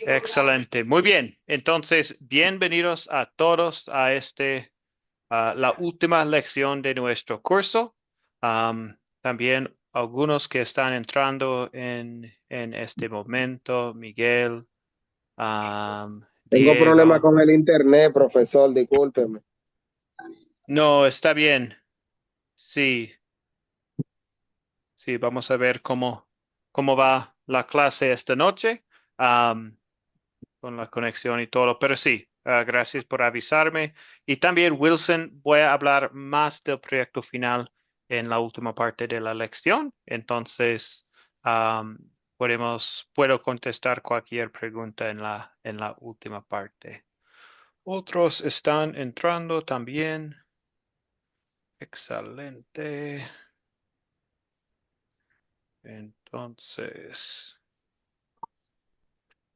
Excelente. Muy bien. Entonces, bienvenidos a todos a la última lección de nuestro curso. También algunos que están entrando en este momento, Miguel, Tengo problemas Diego. con el internet, profesor, discúlpeme. No, está bien. Sí, sí, vamos a ver cómo va la clase esta noche. Con la conexión y todo, pero sí, gracias por avisarme. Y también, Wilson, voy a hablar más del proyecto final en la última parte de la lección. Entonces, puedo contestar cualquier pregunta en la última parte. Otros están entrando también. Excelente. Entonces,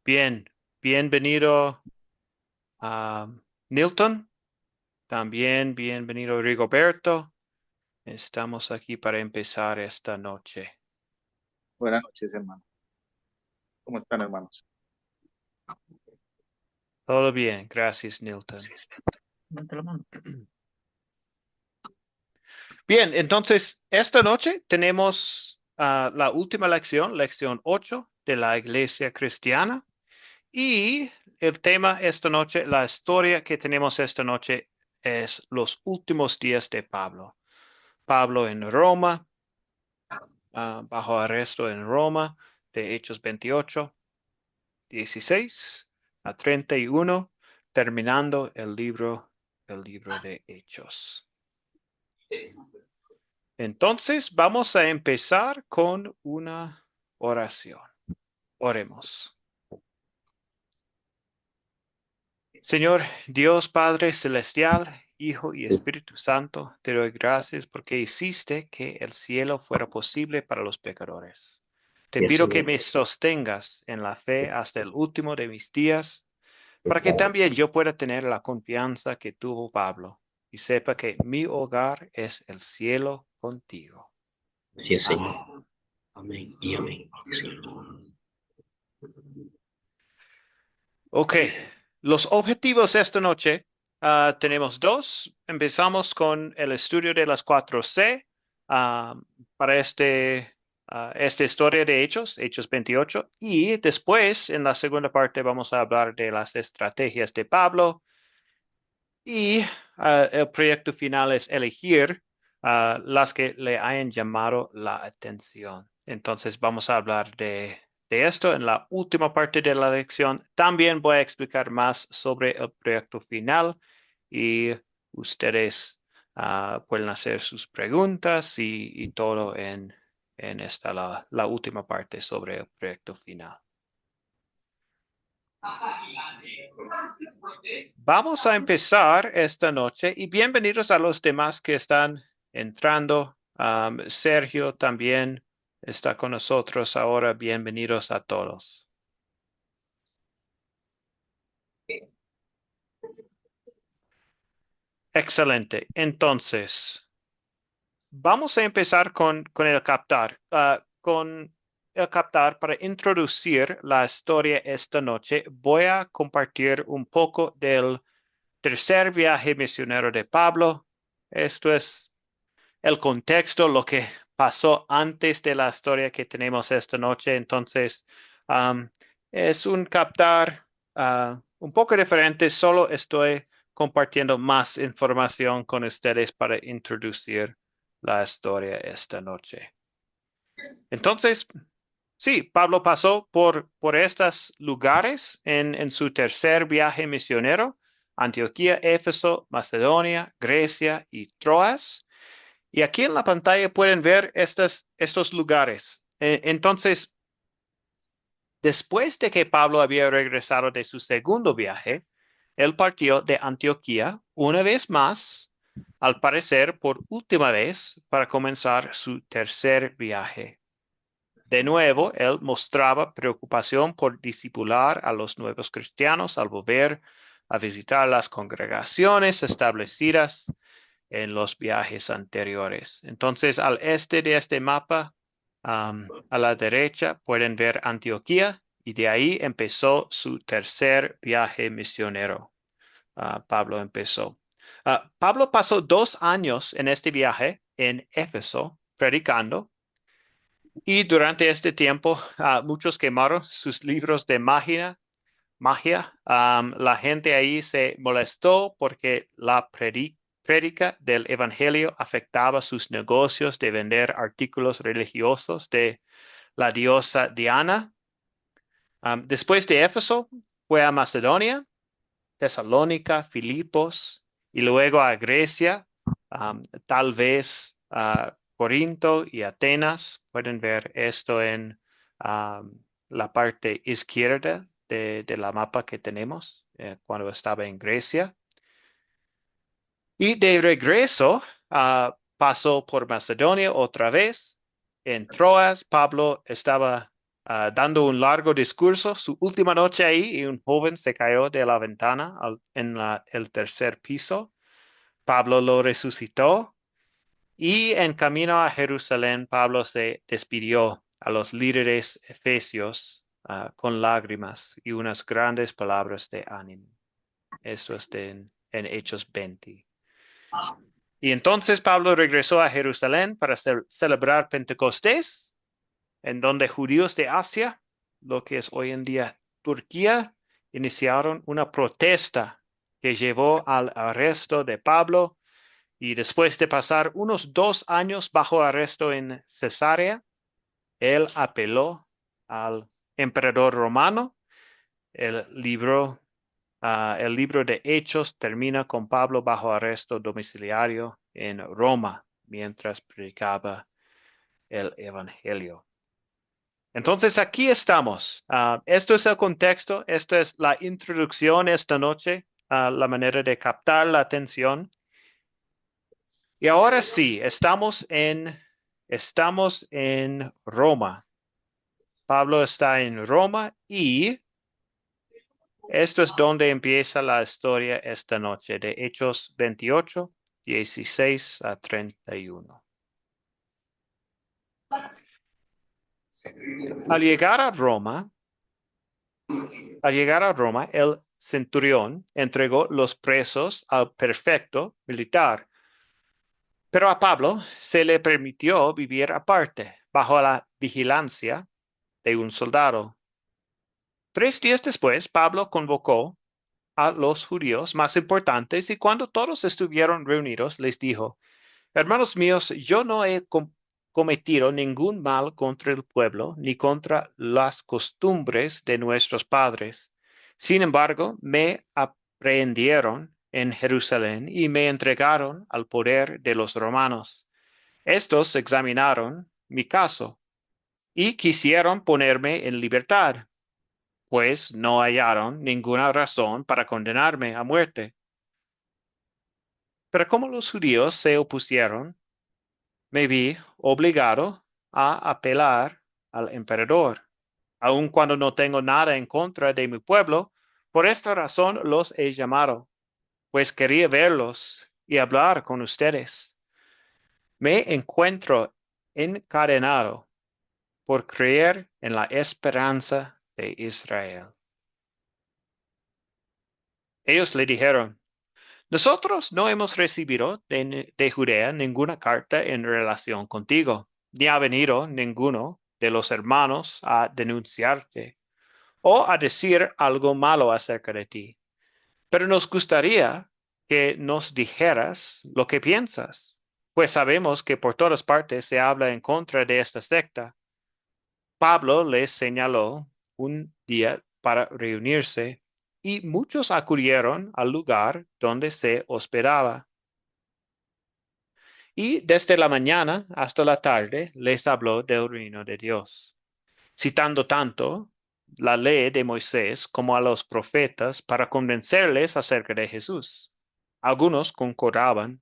bien, bienvenido a Nilton. También bienvenido Rigoberto. Estamos aquí para empezar esta noche. Buenas noches, hermano. ¿Cómo están, hermanos? Todo bien, gracias, Nilton. Levanta la mano. Bien, entonces esta noche tenemos la última lección, lección 8 de la Iglesia Cristiana. Y el tema esta noche, la historia que tenemos esta noche es los últimos días de Pablo. Pablo en Roma, bajo arresto en Roma, de Hechos 28. 16 a 31, terminando el libro de Hechos. Entonces, vamos a empezar con una oración. Oremos. Señor Dios Padre Celestial, Hijo y Espíritu Santo, te doy gracias porque hiciste que el cielo fuera posible para los pecadores. Te pido que me sostengas en la fe hasta el último de mis días, para que también yo pueda tener la confianza que tuvo Pablo y sepa que mi hogar es el cielo contigo. Así es, Señor. Amén. Amén y amén. Sí. Ok, los objetivos esta noche tenemos dos. Empezamos con el estudio de las 4C para esta historia de Hechos, Hechos 28. Y después, en la segunda parte, vamos a hablar de las estrategias de Pablo. Y el proyecto final es elegir las que le hayan llamado la atención. Entonces vamos a hablar de esto en la última parte de la lección. También voy a explicar más sobre el proyecto final y ustedes pueden hacer sus preguntas y todo en esta la última parte sobre el proyecto final. Vamos a empezar esta noche y bienvenidos a los demás que están entrando. Sergio también está con nosotros ahora. Bienvenidos a todos. Excelente. Entonces, vamos a empezar con el captar. Con el captar, para introducir la historia esta noche, voy a compartir un poco del tercer viaje misionero de Pablo. Esto es el contexto, lo que pasó antes de la historia que tenemos esta noche. Entonces, um, es un captar un poco diferente. Solo estoy compartiendo más información con ustedes para introducir la historia esta noche. Entonces, sí, Pablo pasó por estos lugares en su tercer viaje misionero: Antioquía, Éfeso, Macedonia, Grecia y Troas. Y aquí en la pantalla pueden ver estos lugares. Entonces, después de que Pablo había regresado de su segundo viaje, él partió de Antioquía una vez más, al parecer por última vez, para comenzar su tercer viaje. De nuevo, él mostraba preocupación por discipular a los nuevos cristianos al volver a visitar las congregaciones establecidas en los viajes anteriores. Entonces, al este de este mapa A la derecha pueden ver Antioquía y de ahí empezó su tercer viaje misionero. Pablo empezó. Pablo pasó 2 años en este viaje en Éfeso predicando y durante este tiempo muchos quemaron sus libros de magia. La gente ahí se molestó porque la prédica del evangelio afectaba sus negocios de vender artículos religiosos de la diosa Diana. Después de Éfeso, fue a Macedonia, Tesalónica, Filipos y luego a Grecia, tal vez a Corinto y Atenas. Pueden ver esto en la parte izquierda de la mapa que tenemos cuando estaba en Grecia. Y de regreso pasó por Macedonia otra vez. En Troas, Pablo estaba dando un largo discurso su última noche ahí y un joven se cayó de la ventana en el tercer piso. Pablo lo resucitó y en camino a Jerusalén, Pablo se despidió a los líderes efesios con lágrimas y unas grandes palabras de ánimo. Esto está en Hechos 20. Y entonces Pablo regresó a Jerusalén para celebrar Pentecostés, en donde judíos de Asia, lo que es hoy en día Turquía, iniciaron una protesta que llevó al arresto de Pablo y después de pasar unos 2 años bajo arresto en Cesarea, él apeló al emperador romano. El libro el libro de Hechos termina con Pablo bajo arresto domiciliario en Roma mientras predicaba el Evangelio. Entonces aquí estamos. Esto es el contexto, esta es la introducción esta noche, la manera de captar la atención. Y ahora sí, estamos en Roma. Pablo está en Roma y esto es donde empieza la historia esta noche, de Hechos 28, 16 a 31. Al llegar a Roma, el centurión entregó los presos al prefecto militar, pero a Pablo se le permitió vivir aparte, bajo la vigilancia de un soldado. 3 días después, Pablo convocó a los judíos más importantes y cuando todos estuvieron reunidos, les dijo: Hermanos míos, yo no he cometido ningún mal contra el pueblo ni contra las costumbres de nuestros padres. Sin embargo, me aprehendieron en Jerusalén y me entregaron al poder de los romanos. Estos examinaron mi caso y quisieron ponerme en libertad, pues no hallaron ninguna razón para condenarme a muerte. Pero como los judíos se opusieron, me vi obligado a apelar al emperador, aun cuando no tengo nada en contra de mi pueblo. Por esta razón los he llamado, pues quería verlos y hablar con ustedes. Me encuentro encadenado por creer en la esperanza de Israel. Ellos le dijeron: Nosotros no hemos recibido de Judea ninguna carta en relación contigo, ni ha venido ninguno de los hermanos a denunciarte o a decir algo malo acerca de ti. Pero nos gustaría que nos dijeras lo que piensas, pues sabemos que por todas partes se habla en contra de esta secta. Pablo les señaló un día para reunirse y muchos acudieron al lugar donde se hospedaba. Y desde la mañana hasta la tarde les habló del reino de Dios, citando tanto la ley de Moisés como a los profetas para convencerles acerca de Jesús. Algunos concordaban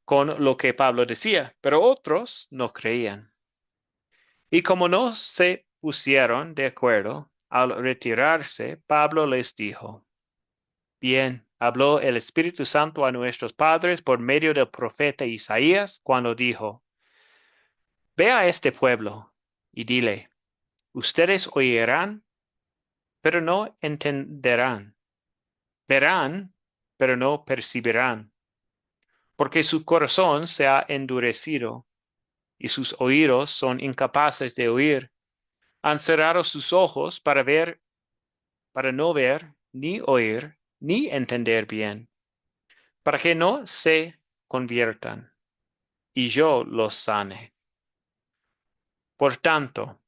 con lo que Pablo decía, pero otros no creían. Y como no se pusieron de acuerdo, al retirarse, Pablo les dijo: Bien, habló el Espíritu Santo a nuestros padres por medio del profeta Isaías cuando dijo: Ve a este pueblo, y dile, ustedes oirán, pero no entenderán. Verán, pero no percibirán, porque su corazón se ha endurecido y sus oídos son incapaces de oír. Han cerrado sus ojos para no ver, ni oír, ni entender bien, para que no se conviertan y yo los sane. Por tanto,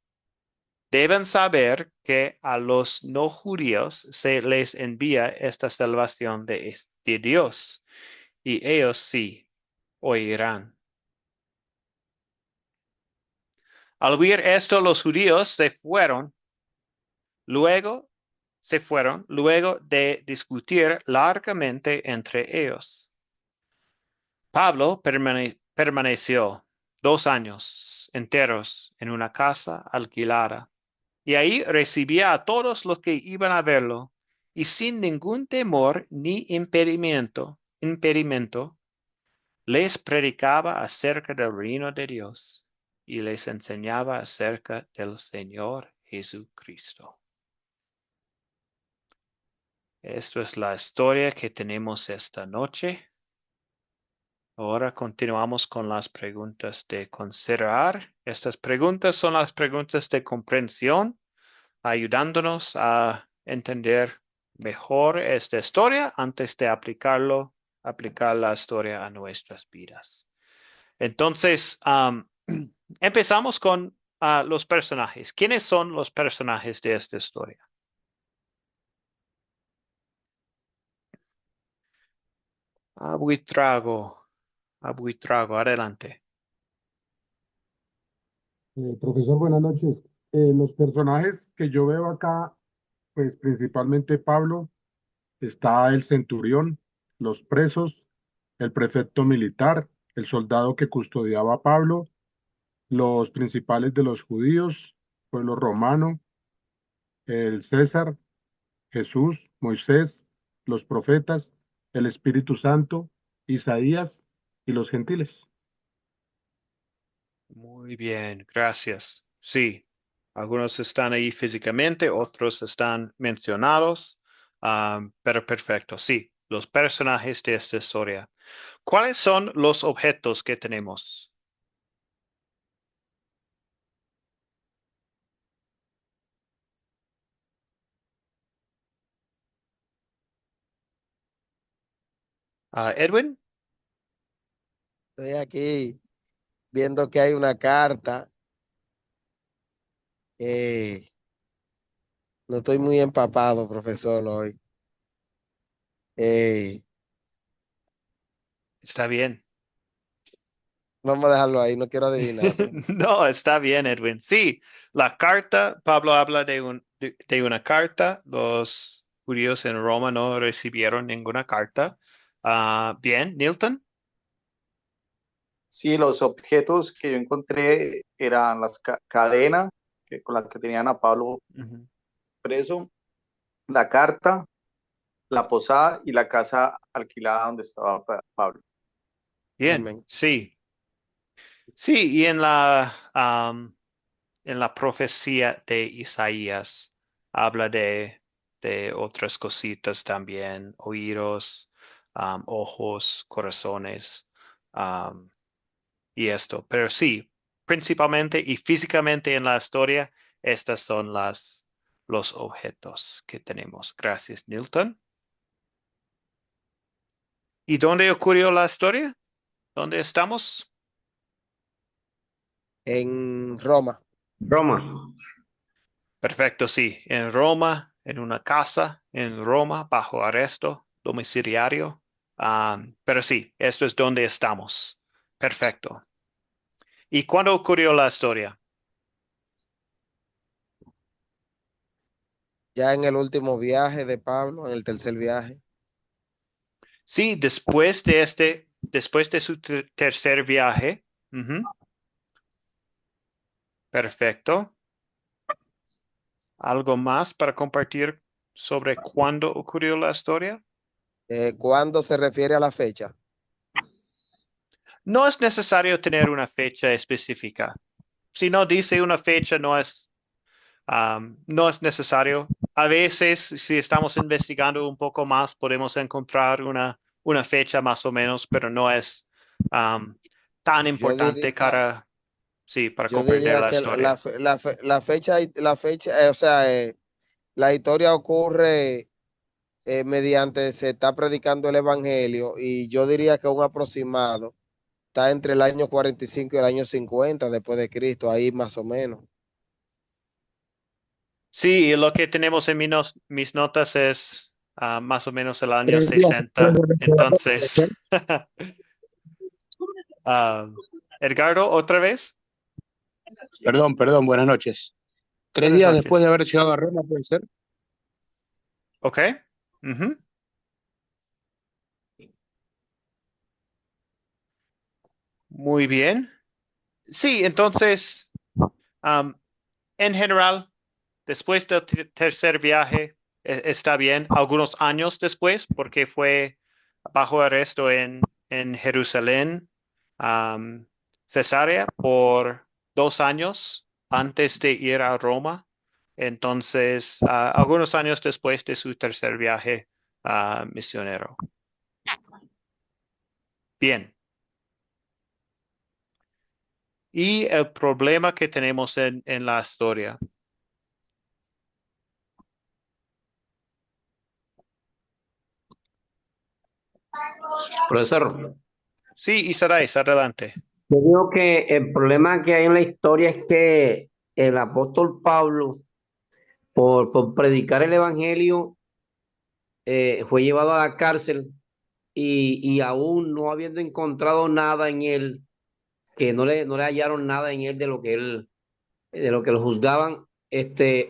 deben saber que a los no judíos se les envía esta salvación de Dios, y ellos sí oirán. Al oír esto, los judíos luego luego de discutir largamente entre ellos. Pablo permaneció 2 años enteros en una casa alquilada, y ahí recibía a todos los que iban a verlo, y sin ningún temor ni impedimento, les predicaba acerca del reino de Dios y les enseñaba acerca del Señor Jesucristo. Esto es la historia que tenemos esta noche. Ahora continuamos con las preguntas de considerar. Estas preguntas son las preguntas de comprensión, ayudándonos a entender mejor esta historia antes de aplicar la historia a nuestras vidas. Entonces, empezamos con los personajes. ¿Quiénes son los personajes de esta historia? Abuitrago, adelante. Profesor, buenas noches. Los personajes que yo veo acá, pues principalmente Pablo, está el centurión, los presos, el prefecto militar, el soldado que custodiaba a Pablo, los principales de los judíos, pueblo romano, el César, Jesús, Moisés, los profetas, el Espíritu Santo, Isaías y los gentiles. Muy bien, gracias. Sí, algunos están ahí físicamente, otros están mencionados, pero perfecto. Sí, los personajes de esta historia. ¿Cuáles son los objetos que tenemos? Edwin, Estoy aquí viendo que hay una carta. Eh, no estoy muy empapado, profesor, hoy. Eh, está bien. vamos a dejarlo ahí, no quiero adivinar. No, está bien, Edwin. Sí, la carta, Pablo habla de una carta. Los judíos en Roma no recibieron ninguna carta. Bien, Nilton. Sí, los objetos que yo encontré eran las cadenas con las que tenían a Pablo Ujú. preso, la carta, la posada y la casa alquilada donde estaba Pablo. Bien, Amén. sí. Sí, y en la profecía de Isaías habla de otras cositas también, oídos, ojos, corazones, y esto. Pero sí, principalmente y físicamente en la historia, estas son los objetos que tenemos. Gracias, Nilton. ¿Y dónde ocurrió la historia? ¿Dónde estamos? En Roma. Roma. Perfecto, sí. En Roma, en una casa, en Roma, bajo arresto domiciliario. Pero sí, esto es donde estamos. Perfecto. ¿Y cuándo ocurrió la historia? Ya en el último viaje de Pablo, en el tercer viaje. Sí, después de su tercer viaje. Ujú. Perfecto. ¿Algo más para compartir sobre cuándo ocurrió la historia? ¿Cuándo se refiere a la fecha? No es necesario tener una fecha específica. si no dice una fecha, no es necesario. A veces, si estamos investigando un poco más, podemos encontrar una fecha más o menos, pero no es tan Yo importante diría, sí, para yo comprender diría la que historia. la fecha, o sea, la historia ocurre mediante se está predicando el evangelio y yo diría que un aproximado está entre el año 45 y el año 50 después de Cristo, ahí más o menos. Sí, y lo que tenemos en mis notas es más o menos el año 3 días después 60. de Resurrección, puede Entonces, ser. ah, Edgardo, otra vez. Perdón, buenas noches. Tres Buenas días después de noches. haber llegado a Roma, puede ser. Ok. Ujú. Muy bien. Sí, entonces, am, en general, después del tercer viaje, está bien. Algunos años después, porque fue bajo arresto en Jerusalén, am, Cesarea, por 2 años antes de ir a Roma. Entonces, algunos años después de su tercer viaje misionero. Bien. Y el problema que tenemos en la historia. Profesor, Sí, Isaías, adelante. yo digo que el problema que hay en la historia es que el apóstol Pablo, por predicar el evangelio, fue llevado a la cárcel y aún no habiendo encontrado nada en él, que no le hallaron nada en él de lo que lo juzgaban,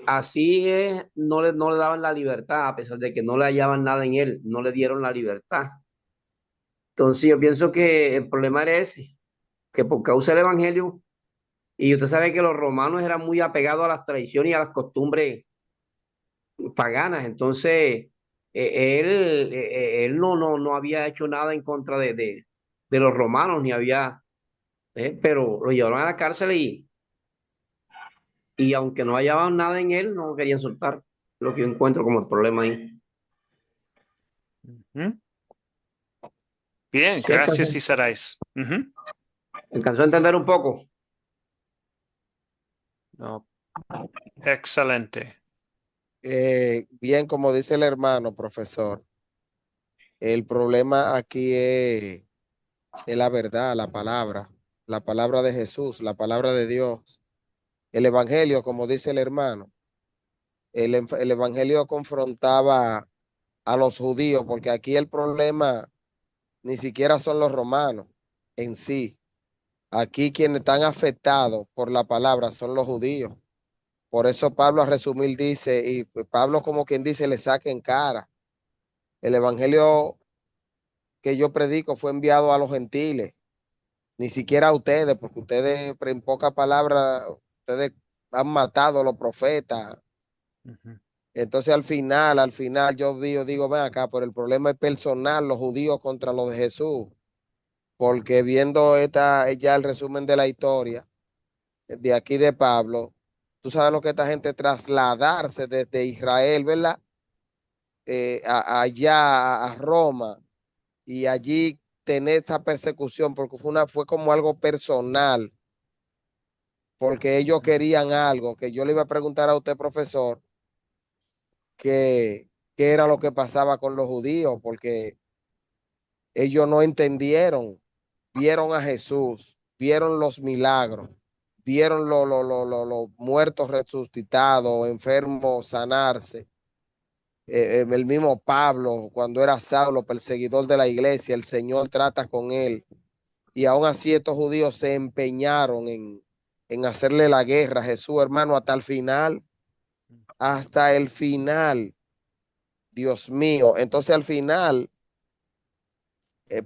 así es, no le daban la libertad, a pesar de que no le hallaban nada en él, no le dieron la libertad. Entonces yo pienso que el problema era ese, que por causa del evangelio. Y usted sabe que los romanos eran muy apegados a las tradiciones y a las costumbres paganas. Entonces, él no había hecho nada en contra de los romanos, ni había, pero lo llevaron a la cárcel y aunque no hallaban nada en él, no querían soltar. Lo que yo encuentro como el problema ahí. Ujú. Bien, Sí, gracias, Isaías. Ujú. alcanzó a entender un poco. No, excelente. Bien, como dice el hermano, profesor, el problema aquí es la verdad, la palabra de Jesús, la palabra de Dios. El evangelio, como dice el hermano, el evangelio confrontaba a los judíos, porque aquí el problema ni siquiera son los romanos en sí. Aquí quienes están afectados por la palabra son los judíos. Por eso Pablo a resumir dice, y Pablo como quien dice, le saca en cara. El evangelio que yo predico fue enviado a los gentiles, ni siquiera a ustedes, porque ustedes, en pocas palabras, ustedes han matado a los profetas. Ujú. Entonces al final yo digo, ven acá, pero el problema es personal, los judíos contra los de Jesús, porque viendo ya el resumen de la historia de aquí de Pablo, tú sabes lo que esta gente trasladarse desde Israel, ¿verdad? Allá a Roma y allí tener esta persecución, porque fue como algo personal, porque ellos querían algo, que yo le iba a preguntar a usted, profesor, qué era lo que pasaba con los judíos, porque ellos no entendieron, vieron a Jesús, vieron los milagros, vieron los muertos resucitados, enfermos sanarse. El mismo Pablo, cuando era Saulo, perseguidor de la iglesia, el Señor trata con él. Y aún así estos judíos se empeñaron en hacerle la guerra a Jesús, hermano, hasta el final, Dios mío. Entonces al final,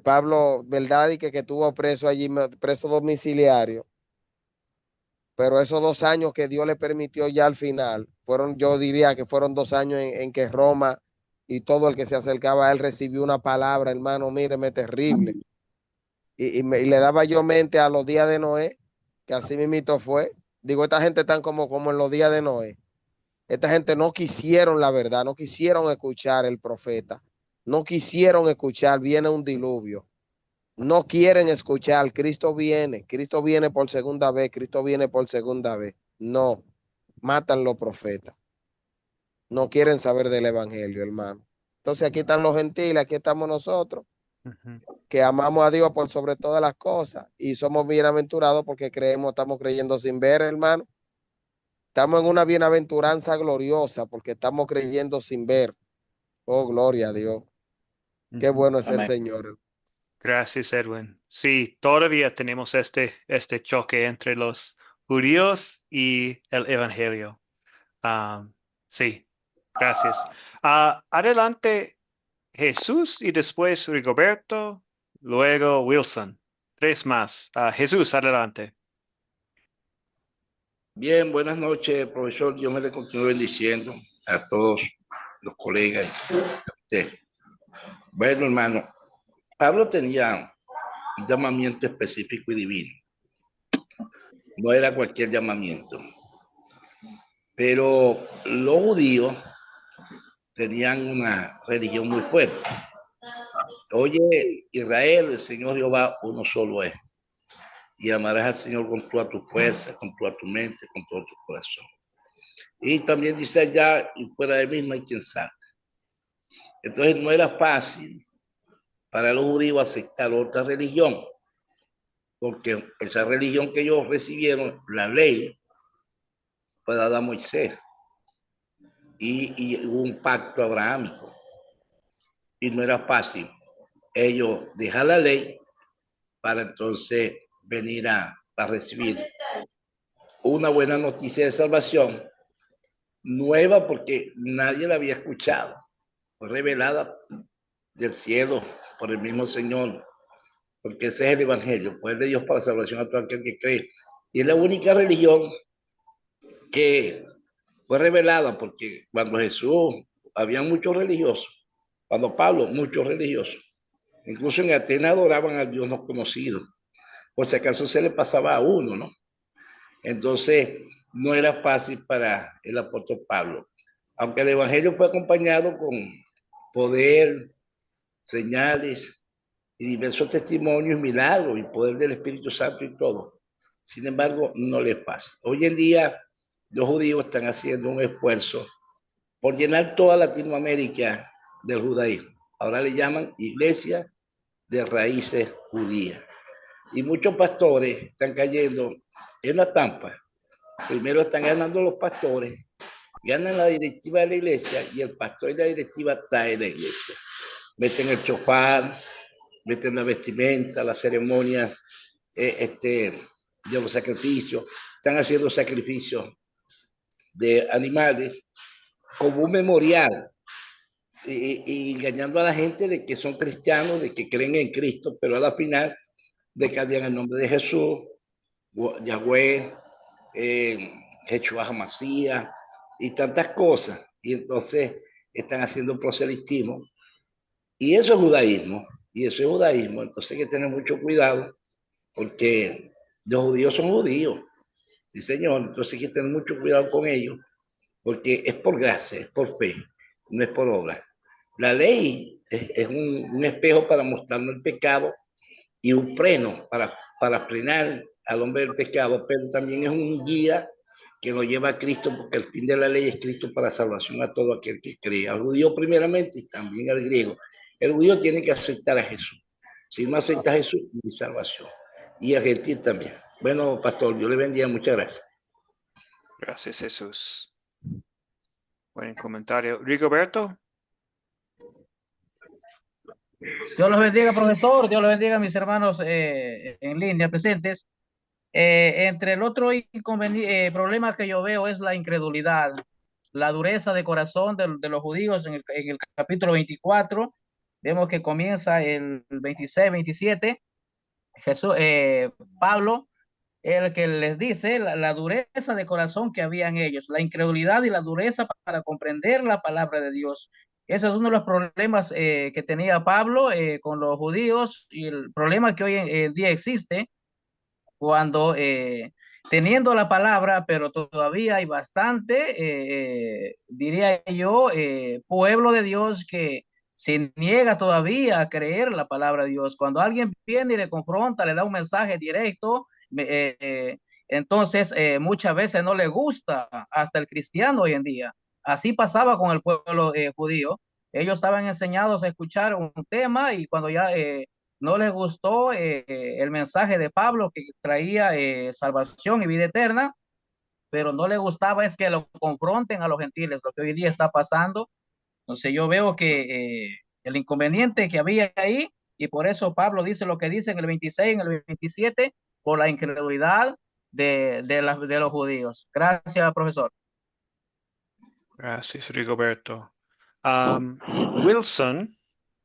Pablo, ¿verdad? Y que estuvo preso allí, preso domiciliario, pero esos 2 años que Dios le permitió ya al final, yo diría que fueron 2 años en que Roma y todo el que se acercaba a él recibió una palabra, hermano, míreme, terrible. Y le daba yo mente a los días de Noé, que así mismito fue. Digo, esta gente están como en los días de Noé. Esta gente no quisieron la verdad, no quisieron escuchar el profeta, no quisieron escuchar, viene un diluvio. No quieren escuchar, Cristo viene por segunda vez, Cristo viene por segunda vez. No, matan los profetas. No quieren saber del evangelio, hermano. Entonces aquí están los gentiles, aquí estamos nosotros, Ujú. que amamos a Dios por sobre todas las cosas y somos bienaventurados porque creemos, estamos creyendo sin ver, hermano. Estamos en una bienaventuranza gloriosa porque estamos creyendo sin ver. Oh, gloria a Dios. Qué Ujú. bueno es el Amén. Señor. Gracias, Edwin. Sí, todavía tenemos este choque entre los judíos y el evangelio. Ah, sí, gracias. Adelante, Jesús y después Rigoberto, luego Wilson. Tres más. Jesús, adelante. Bien, buenas noches, profesor. Dios me le continúe bendiciendo a todos los colegas y a usted. Bueno, hermano, Pablo tenía un llamamiento específico y divino. No era cualquier llamamiento. Pero los judíos tenían una religión muy fuerte. Oye, Israel, el Señor Jehová, uno solo es. Y amarás al Señor con toda tu fuerza, con toda tu mente, con todo tu corazón. Y también dice allá, y fuera de misma hay quien sabe. Entonces no era fácil para los judíos aceptar otra religión, porque esa religión que ellos recibieron, la ley, fue dada a Moisés y hubo un pacto abrahámico. Y no era fácil ellos dejar la ley para entonces venir a recibir una buena noticia de salvación, nueva porque nadie la había escuchado, fue revelada del cielo por el mismo Señor, porque ese es el Evangelio, poder de Dios para salvación a todo aquel que cree. Y es la única religión que fue revelada, porque cuando Jesús, había muchos religiosos, cuando Pablo, muchos religiosos, incluso en Atenas adoraban al Dios no conocido, por si acaso se le pasaba a uno, ¿no? Entonces, no era fácil para el apóstol Pablo, aunque el Evangelio fue acompañado con poder, señales y diversos testimonios, milagros y poder del Espíritu Santo y todo. Sin embargo, no les pasa. Hoy en día, los judíos están haciendo un esfuerzo por llenar toda Latinoamérica del judaísmo. Ahora le llaman iglesia de raíces judías. Y muchos pastores están cayendo en la trampa. Primero están ganando los pastores, ganan la directiva de la iglesia y el pastor y la directiva traen la iglesia. Meten el chofar, meten la vestimenta, la ceremonia de los sacrificios, están haciendo sacrificios de animales como un memorial y engañando a la gente de que son cristianos, de que creen en Cristo, pero a la final de que habían el nombre de Jesús, Yahweh, Yeshua Hamashiach y tantas cosas. Y entonces están haciendo proselitismo. Y eso es judaísmo. Y eso es judaísmo. Entonces hay que tener mucho cuidado porque los judíos son judíos. Sí, señor. Entonces hay que tener mucho cuidado con ellos porque es por gracia, es por fe, no es por obra. La ley es un espejo para mostrarnos el pecado y un freno para frenar al hombre del pecado, pero también es un guía que nos lleva a Cristo, porque el fin de la ley es Cristo para salvación a todo aquel que cree, al judío primeramente y también al griego. El judío tiene que aceptar a Jesús. Si no acepta a Jesús, no hay salvación. Y el gentil también. Bueno, pastor, yo le bendiga, muchas gracias. Gracias, Jesús. Buen comentario. Rigoberto. Dios los bendiga, profesor. Dios los bendiga a mis hermanos en línea presentes. Entre el otro problema que yo veo es la incredulidad, la dureza de corazón de los judíos en el capítulo 24. Vemos que comienza el 26, 27. Pablo, el que les dice la dureza de corazón que había en ellos, la incredulidad y la dureza para comprender la palabra de Dios. Ese es uno de los problemas que tenía Pablo con los judíos y el problema que hoy en día existe cuando teniendo la palabra, pero todavía hay bastante, diría yo, pueblo de Dios que se niega todavía a creer la palabra de Dios. Cuando alguien viene y le confronta, le da un mensaje directo, entonces muchas veces no le gusta hasta el cristiano hoy en día. Así pasaba con el pueblo judío. Ellos estaban enseñados a escuchar un tema y cuando ya no les gustó el mensaje de Pablo que traía salvación y vida eterna, pero no les gustaba es que lo confronten a los gentiles, lo que hoy día está pasando. Entonces yo veo que el inconveniente que había ahí, y por eso Pablo dice lo que dice en el 26, en el 27, por la incredulidad de los judíos. Gracias, profesor. Gracias, Rigoberto. Wilson,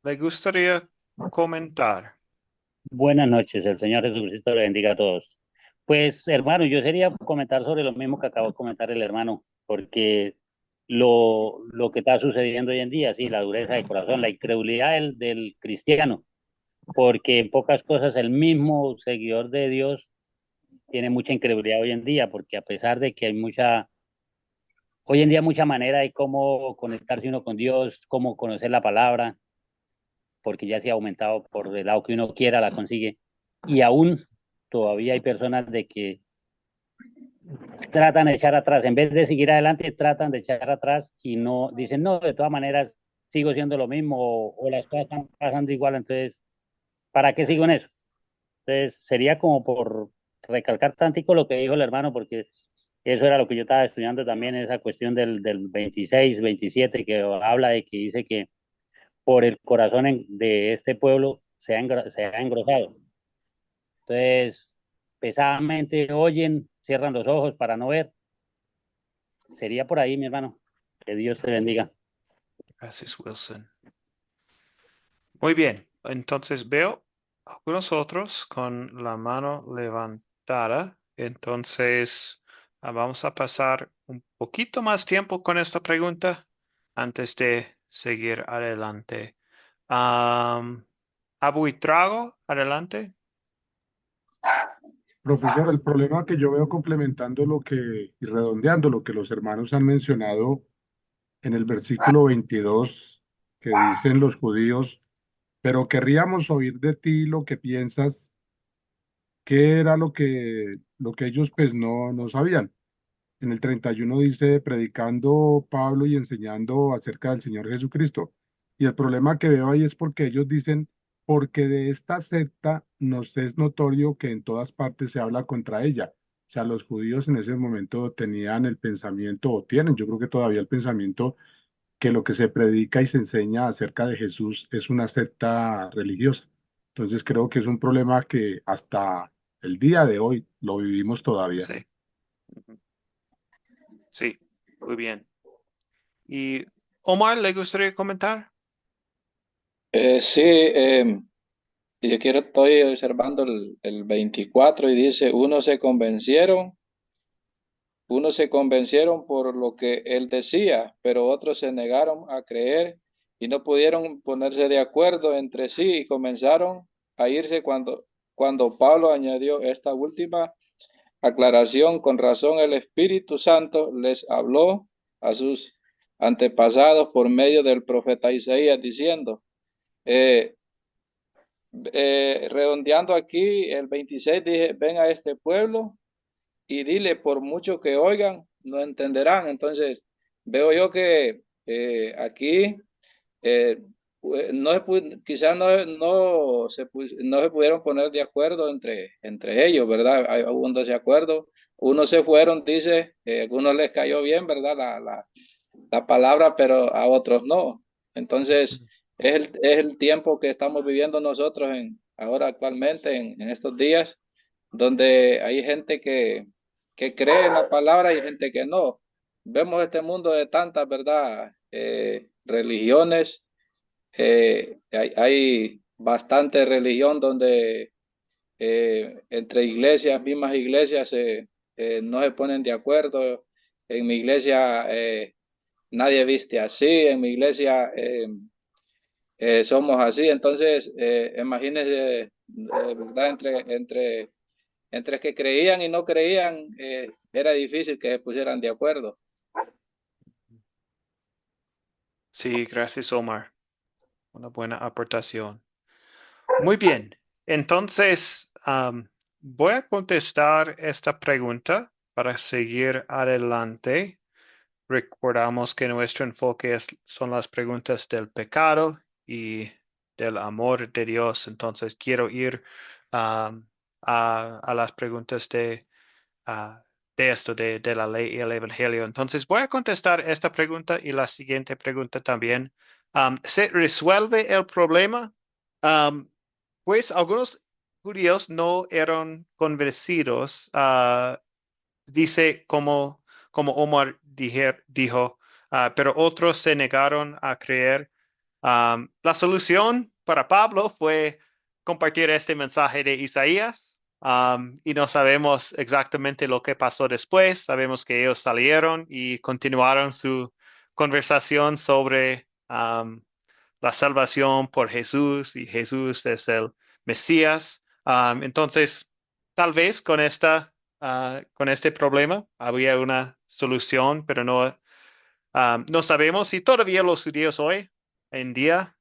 ¿le gustaría comentar? Buenas noches, el Señor Jesucristo le bendiga a todos. Pues, hermano, yo sería comentar sobre lo mismo que acabó de comentar el hermano, porque lo que está sucediendo hoy en día, sí, la dureza de corazón, la incredulidad del cristiano, porque en pocas cosas el mismo seguidor de Dios tiene mucha incredulidad hoy en día, porque a pesar de que hay hoy en día mucha manera de cómo conectarse uno con Dios, cómo conocer la palabra, porque ya se ha aumentado por el lado que uno quiera, la consigue. Y aún todavía hay personas de que tratan de echar atrás, en vez de seguir adelante, tratan de echar atrás y no, dicen, no, de todas maneras sigo siendo lo mismo o las cosas están pasando igual, entonces, ¿para qué sigo en eso? Entonces, sería como por recalcar tantico lo que dijo el hermano, porque eso era lo que yo estaba estudiando también, esa cuestión del 26, 27, que habla de que dice que por el corazón de este pueblo se ha engrosado. Entonces, pesadamente oyen, cierran los ojos para no ver. Sería por ahí, mi hermano. Que Dios te bendiga. Gracias, Wilson. Muy bien, entonces veo algunos otros con la mano levantada. Entonces, vamos a pasar un poquito más tiempo con esta pregunta antes de seguir adelante. Abu y Trago, adelante. Profesor, el problema que yo veo complementando lo que y redondeando lo que los hermanos han mencionado en el versículo 22, que dicen los judíos, pero querríamos oír de ti lo que piensas, qué era lo que ellos pues no sabían. En el 31 dice, predicando Pablo y enseñando acerca del Señor Jesucristo. Y el problema que veo ahí es porque ellos dicen, porque de esta secta nos es notorio que en todas partes se habla contra ella. O sea, los judíos en ese momento tenían el pensamiento, o tienen, yo creo que todavía el pensamiento, que lo que se predica y se enseña acerca de Jesús es una secta religiosa. Entonces creo que es un problema que hasta el día de hoy lo vivimos todavía. Sí. Sí, muy bien. ¿Y Omar, le gustaría comentar? Sí, yo estoy observando el 24 y dice, unos se convencieron por lo que él decía, pero otros se negaron a creer y no pudieron ponerse de acuerdo entre sí y comenzaron a irse cuando Pablo añadió esta última aclaración. Con razón el Espíritu Santo les habló a sus antepasados por medio del profeta Isaías diciendo, eh, redondeando aquí el 26, dije, ven a este pueblo y dile, por mucho que oigan, no entenderán. Entonces, veo yo que aquí no quizás no se pudieron poner de acuerdo entre ellos, ¿verdad? Hubo un desacuerdo. Unos se fueron, dice, algunos les cayó bien, ¿verdad? La palabra, pero a otros no. Entonces, es el tiempo que estamos viviendo nosotros ahora actualmente, en estos días, donde hay gente que cree en la palabra y hay gente que no. Vemos este mundo de tantas, ¿verdad? Religiones. Hay bastante religión donde entre iglesias, mismas iglesias, no se ponen de acuerdo. En mi iglesia nadie viste así, en mi iglesia somos así. Entonces, imagínense, ¿verdad? Entre entre que creían y no creían, era difícil que se pusieran de acuerdo. Sí, gracias, Omar. Una buena aportación. Muy bien. Entonces, voy a contestar esta pregunta para seguir adelante. Recordamos que nuestro enfoque son las preguntas del pecado y del amor de Dios. Entonces, quiero ir a las preguntas de esto, de la ley y el evangelio. Entonces, voy a contestar esta pregunta y la siguiente pregunta también. ¿Se resuelve el problema? Pues algunos judíos no eran convencidos, dice como Omar dijo, pero otros se negaron a creer. La solución para Pablo fue compartir este mensaje de Isaías. Y no sabemos exactamente lo que pasó después. Sabemos que ellos salieron y continuaron su conversación sobre la salvación por Jesús y Jesús es el Mesías. Entonces, tal vez con este problema había una solución, pero no sabemos y todavía los judíos hoy en día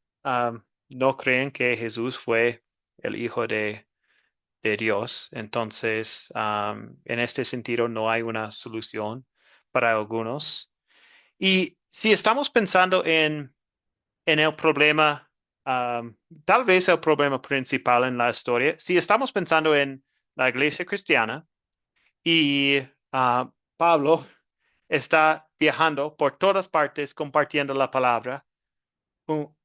no creen que Jesús fue el Hijo de Dios. Entonces, en este sentido, no hay una solución para algunos. Y si estamos pensando en el problema, tal vez el problema principal en la historia, si estamos pensando en la iglesia cristiana y Pablo está viajando por todas partes compartiendo la palabra, un,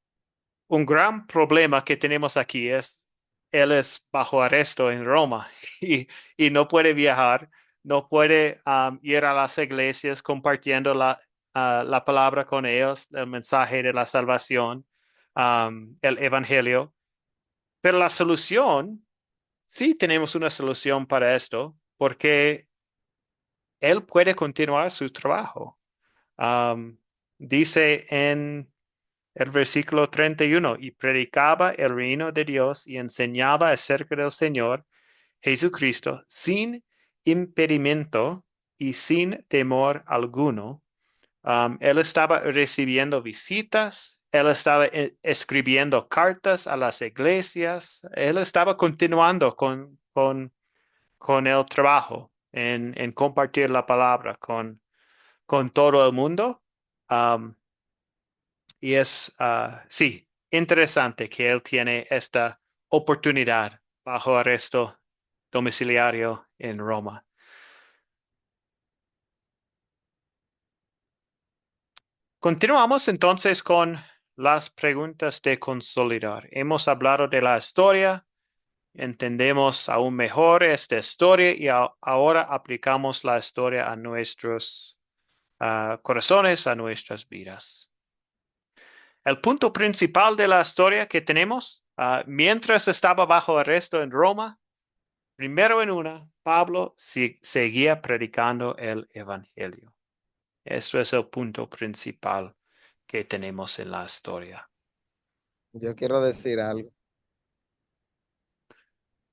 un gran problema que tenemos aquí es, él es bajo arresto en Roma y no puede viajar, no puede ir a las iglesias compartiendo la palabra con ellos, el mensaje de la salvación, el evangelio. Pero la solución, sí tenemos una solución para esto, porque él puede continuar su trabajo. Dice en el versículo 31, y predicaba el reino de Dios y enseñaba acerca del Señor Jesucristo sin impedimento y sin temor alguno. Él estaba recibiendo visitas, él estaba escribiendo cartas a las iglesias, él estaba continuando con el trabajo en compartir la palabra con todo el mundo. Um, y es, sí, interesante que él tiene esta oportunidad bajo arresto domiciliario en Roma. Continuamos entonces con las preguntas de consolidar. Hemos hablado de la historia, entendemos aún mejor esta historia y ahora aplicamos la historia a nuestros corazones, a nuestras vidas. El punto principal de la historia que tenemos, mientras estaba bajo arresto en Roma, primero Pablo seguía predicando el evangelio. Esto es el punto principal que tenemos en la historia. Yo quiero decir algo.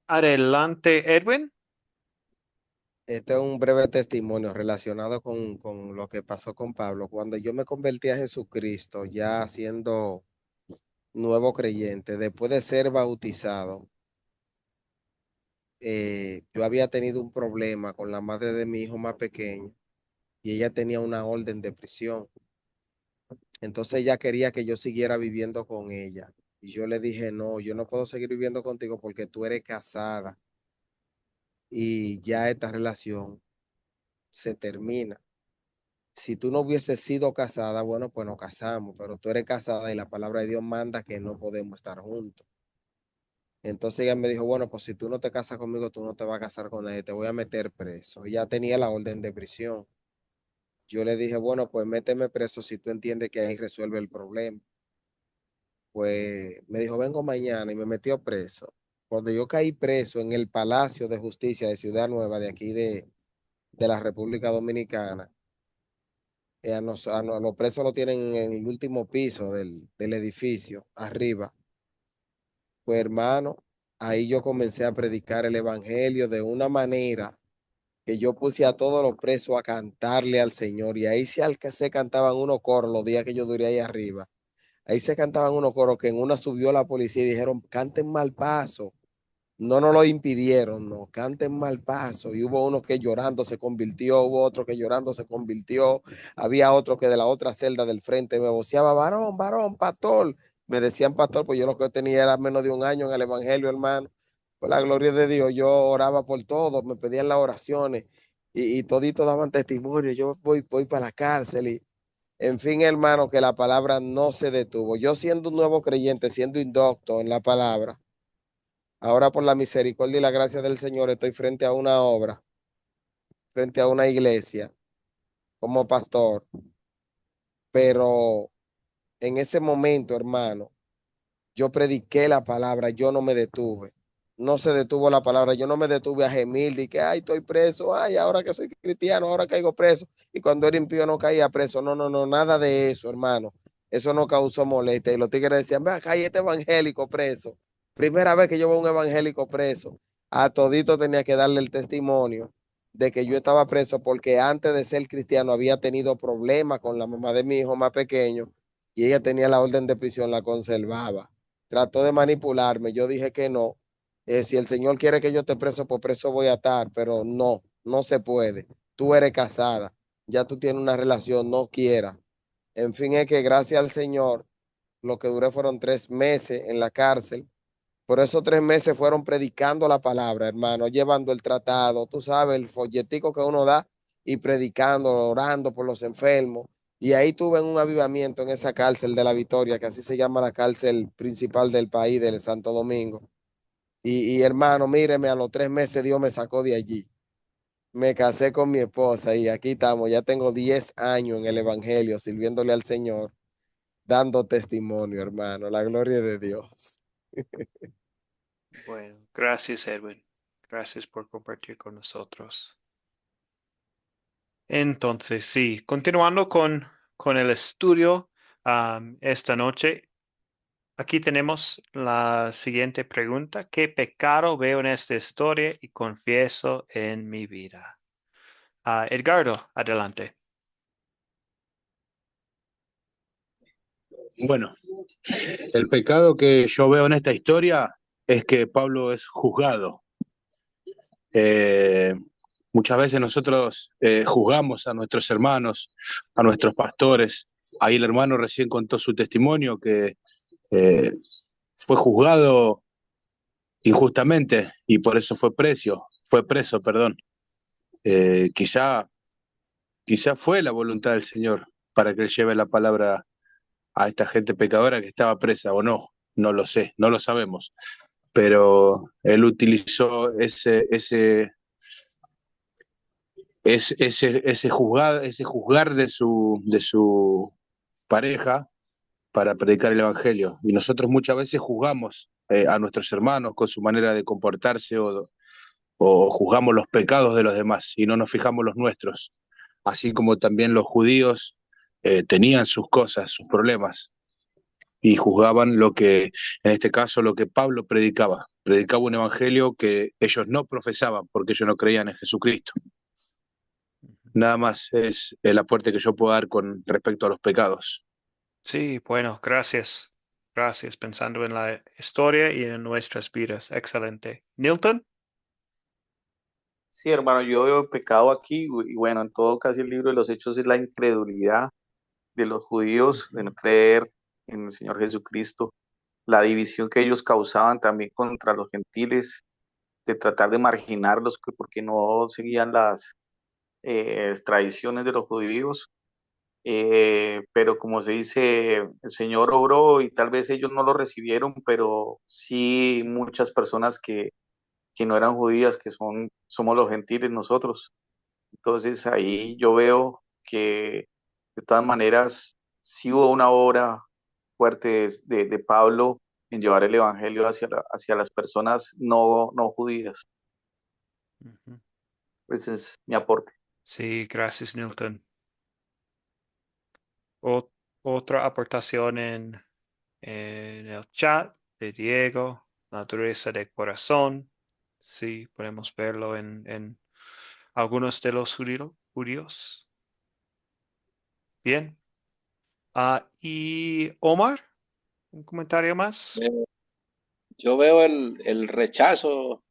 Adelante, Edwin. Este es un breve testimonio relacionado con lo que pasó con Pablo. Cuando yo me convertí a Jesucristo, ya siendo nuevo creyente, después de ser bautizado, yo había tenido un problema con la madre de mi hijo más pequeño y ella tenía una orden de prisión. Entonces ella quería que yo siguiera viviendo con ella. Y yo le dije, no, yo no puedo seguir viviendo contigo porque tú eres casada y ya esta relación se termina. Si tú no hubieses sido casada, bueno, pues nos casamos, pero tú eres casada y la palabra de Dios manda que no podemos estar juntos. Entonces ella me dijo, bueno, pues si tú no te casas conmigo, tú no te vas a casar con nadie, te voy a meter preso. Ella tenía la orden de prisión. Yo le dije, bueno, pues méteme preso si tú entiendes que ahí resuelve el problema. Pues me dijo, vengo mañana y me metió preso. Cuando yo caí preso en el Palacio de Justicia de Ciudad Nueva, de aquí de la República Dominicana, a los presos lo tienen en el último piso del edificio, arriba. Pues hermano, ahí yo comencé a predicar el evangelio de una manera que yo puse a todos los presos a cantarle al Señor. Y ahí se cantaban unos coros los días que yo duré ahí arriba. Ahí se cantaban unos coros que en una subió la policía y dijeron, canten mal paso. No nos lo impidieron, no, canten mal paso. Y hubo uno que llorando se convirtió, hubo otro que llorando se convirtió. Había otro que de la otra celda del frente me voceaba, varón, varón, pastor. Me decían pastor, pues yo lo que tenía era menos de un año en el evangelio, hermano. Por la gloria de Dios, yo oraba por todos, me pedían las oraciones y toditos daban testimonio. Yo voy para la cárcel y, en fin, hermano, que la palabra no se detuvo. Yo siendo un nuevo creyente, siendo indocto en la palabra, ahora por la misericordia y la gracia del Señor estoy frente a una obra, frente a una iglesia como pastor, pero en ese momento, hermano, yo prediqué la palabra, yo no me detuve. No se detuvo la palabra, yo no me detuve a gemir de que, ay, estoy preso, ay, ahora que soy cristiano, ahora caigo preso. Y cuando era impío no caía preso. No, no, no, nada de eso, hermano. Eso no causó molestia. Y los tigres decían, ve acá, hay este evangélico preso. Primera vez que yo veo un evangélico preso. A todito tenía que darle el testimonio de que yo estaba preso porque antes de ser cristiano había tenido problemas con la mamá de mi hijo más pequeño y ella tenía la orden de prisión, la conservaba. Trató de manipularme, yo dije que no. Si el Señor quiere que yo esté preso, pues preso voy a estar, pero no, no se puede. Tú eres casada, ya tú tienes una relación, no quieras. En fin, es que gracias al Señor, lo que duré fueron 3 meses en la cárcel. Por esos 3 meses fueron predicando la palabra, hermano, llevando el tratado, tú sabes, el folletico que uno da y predicando, orando por los enfermos. Y ahí tuve un avivamiento en esa cárcel de la Victoria, que así se llama la cárcel principal del país, del Santo Domingo. Y hermano, míreme, a los 3 meses Dios me sacó de allí. Me casé con mi esposa y aquí estamos. Ya tengo 10 años en el Evangelio, sirviéndole al Señor, dando testimonio, hermano. La gloria de Dios. Bueno, gracias, Edwin. Gracias por compartir con nosotros. Entonces, sí, continuando con el estudio esta noche, aquí tenemos la siguiente pregunta. ¿Qué pecado veo en esta historia y confieso en mi vida? Edgardo, adelante. Bueno, el pecado que yo veo en esta historia es que Pablo es juzgado. Eh, Muchas veces nosotros juzgamos a nuestros hermanos, a nuestros pastores. Ahí el hermano recién contó su testimonio que eh, fue juzgado injustamente y por eso fue preso, perdón. Quizá fue la voluntad del Señor para que él lleve la palabra a esta gente pecadora que estaba presa o no, no lo sé, no lo sabemos, pero él utilizó ese juzgar de su pareja para predicar el evangelio. Y nosotros muchas veces juzgamos a nuestros hermanos con su manera de comportarse o juzgamos los pecados de los demás y no nos fijamos los nuestros. Así como también los judíos tenían sus cosas, sus problemas, y juzgaban en este caso, lo que Pablo predicaba. Predicaba un evangelio que ellos no profesaban porque ellos no creían en Jesucristo. Nada más es el aporte que yo puedo dar con respecto a los pecados. Sí, bueno, gracias. Gracias, pensando en la historia y en nuestras vidas. Excelente. Nilton. Sí, hermano, yo veo pecado aquí y bueno, en todo casi el libro de los Hechos es la incredulidad de los judíos de no creer en el Señor Jesucristo, la división que ellos causaban también contra los gentiles, de tratar de marginarlos porque no seguían las tradiciones de los judíos. Pero como se dice, el Señor obró y tal vez ellos no lo recibieron, pero sí muchas personas que no eran judías, somos los gentiles nosotros. Entonces ahí yo veo que de todas maneras sí hubo una obra fuerte de Pablo en llevar el evangelio hacia las personas no judías. Ese es mi aporte. Sí, gracias, Nilton. Otra aportación en el chat de Diego. la dureza de corazón. Sí, podemos verlo en algunos de los judíos. Bien. Y Omar, ¿un comentario más? Yo veo el rechazo,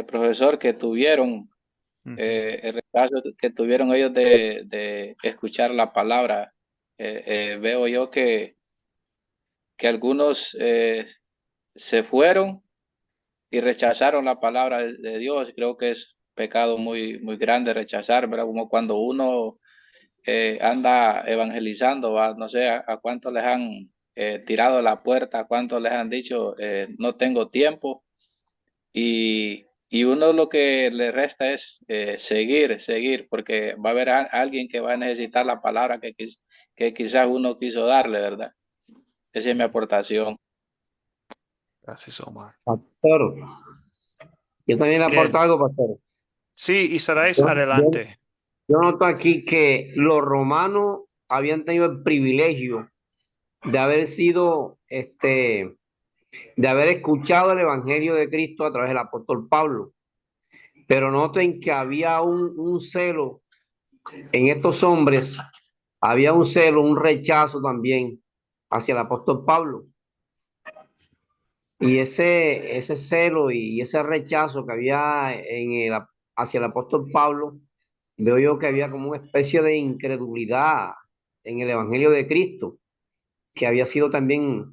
profesor, que tuvieron, Ujú. el rechazo que tuvieron ellos de escuchar la palabra. Veo yo que algunos se fueron y rechazaron la palabra de Dios. Creo que es pecado muy, muy grande rechazar, ¿verdad? Como cuando uno anda evangelizando, ¿va? No sé a cuántos les han tirado la puerta, a cuántos les han dicho no tengo tiempo, y uno lo que le resta es seguir, porque va a haber alguien que va a necesitar la palabra que quizás uno quiso darle, ¿verdad? Esa es mi aportación. Gracias, Omar. Pastor, yo también le aporto Bien. algo, pastor. Sí, Isaías, Yo, yo- adelante. yo noto aquí que los romanos habían tenido el privilegio de haber sido, de haber escuchado el Evangelio de Cristo a través del apóstol Pablo. Pero noten que había un celo en estos hombres, había un celo, un rechazo también hacia el apóstol Pablo. Y ese celo y ese rechazo que había hacia el apóstol Pablo, veo yo que había como una especie de incredulidad en el Evangelio de Cristo, que había sido también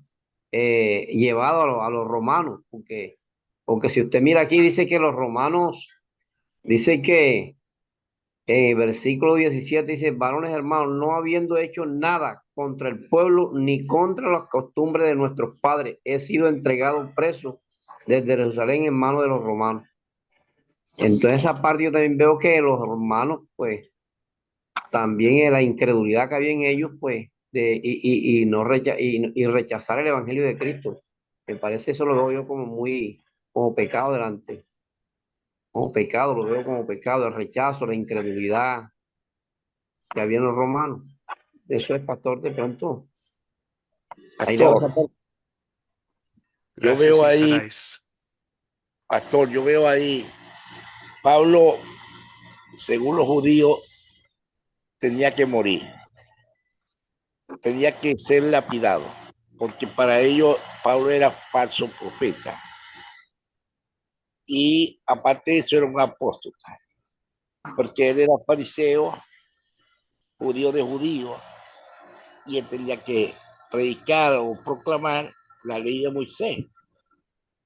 llevado a los romanos, porque si usted mira aquí, dice que los romanos, dice que versículo 17 dice, varones hermanos, no habiendo hecho nada contra el pueblo ni contra las costumbres de nuestros padres, he sido entregado preso desde Jerusalén en manos de los romanos. Entonces esa parte yo también veo que los romanos, pues, también en la incredulidad que había en ellos, pues, y rechazar el evangelio de Cristo. Me parece eso lo veo yo como muy, como pecado delante, como pecado, lo veo como pecado, el rechazo, la incredulidad que había en los romanos. Eso es, pastor, de pronto. Ahí dejo esa Pastor, parte. yo Gracias, veo ahí, Isaías. pastor, yo veo ahí, Pablo, según los judíos, tenía que morir, tenía que ser lapidado, porque para ellos Pablo era falso profeta. Y aparte de eso era un apóstol, porque él era fariseo, judío de judíos, y él tenía que predicar o proclamar la ley de Moisés.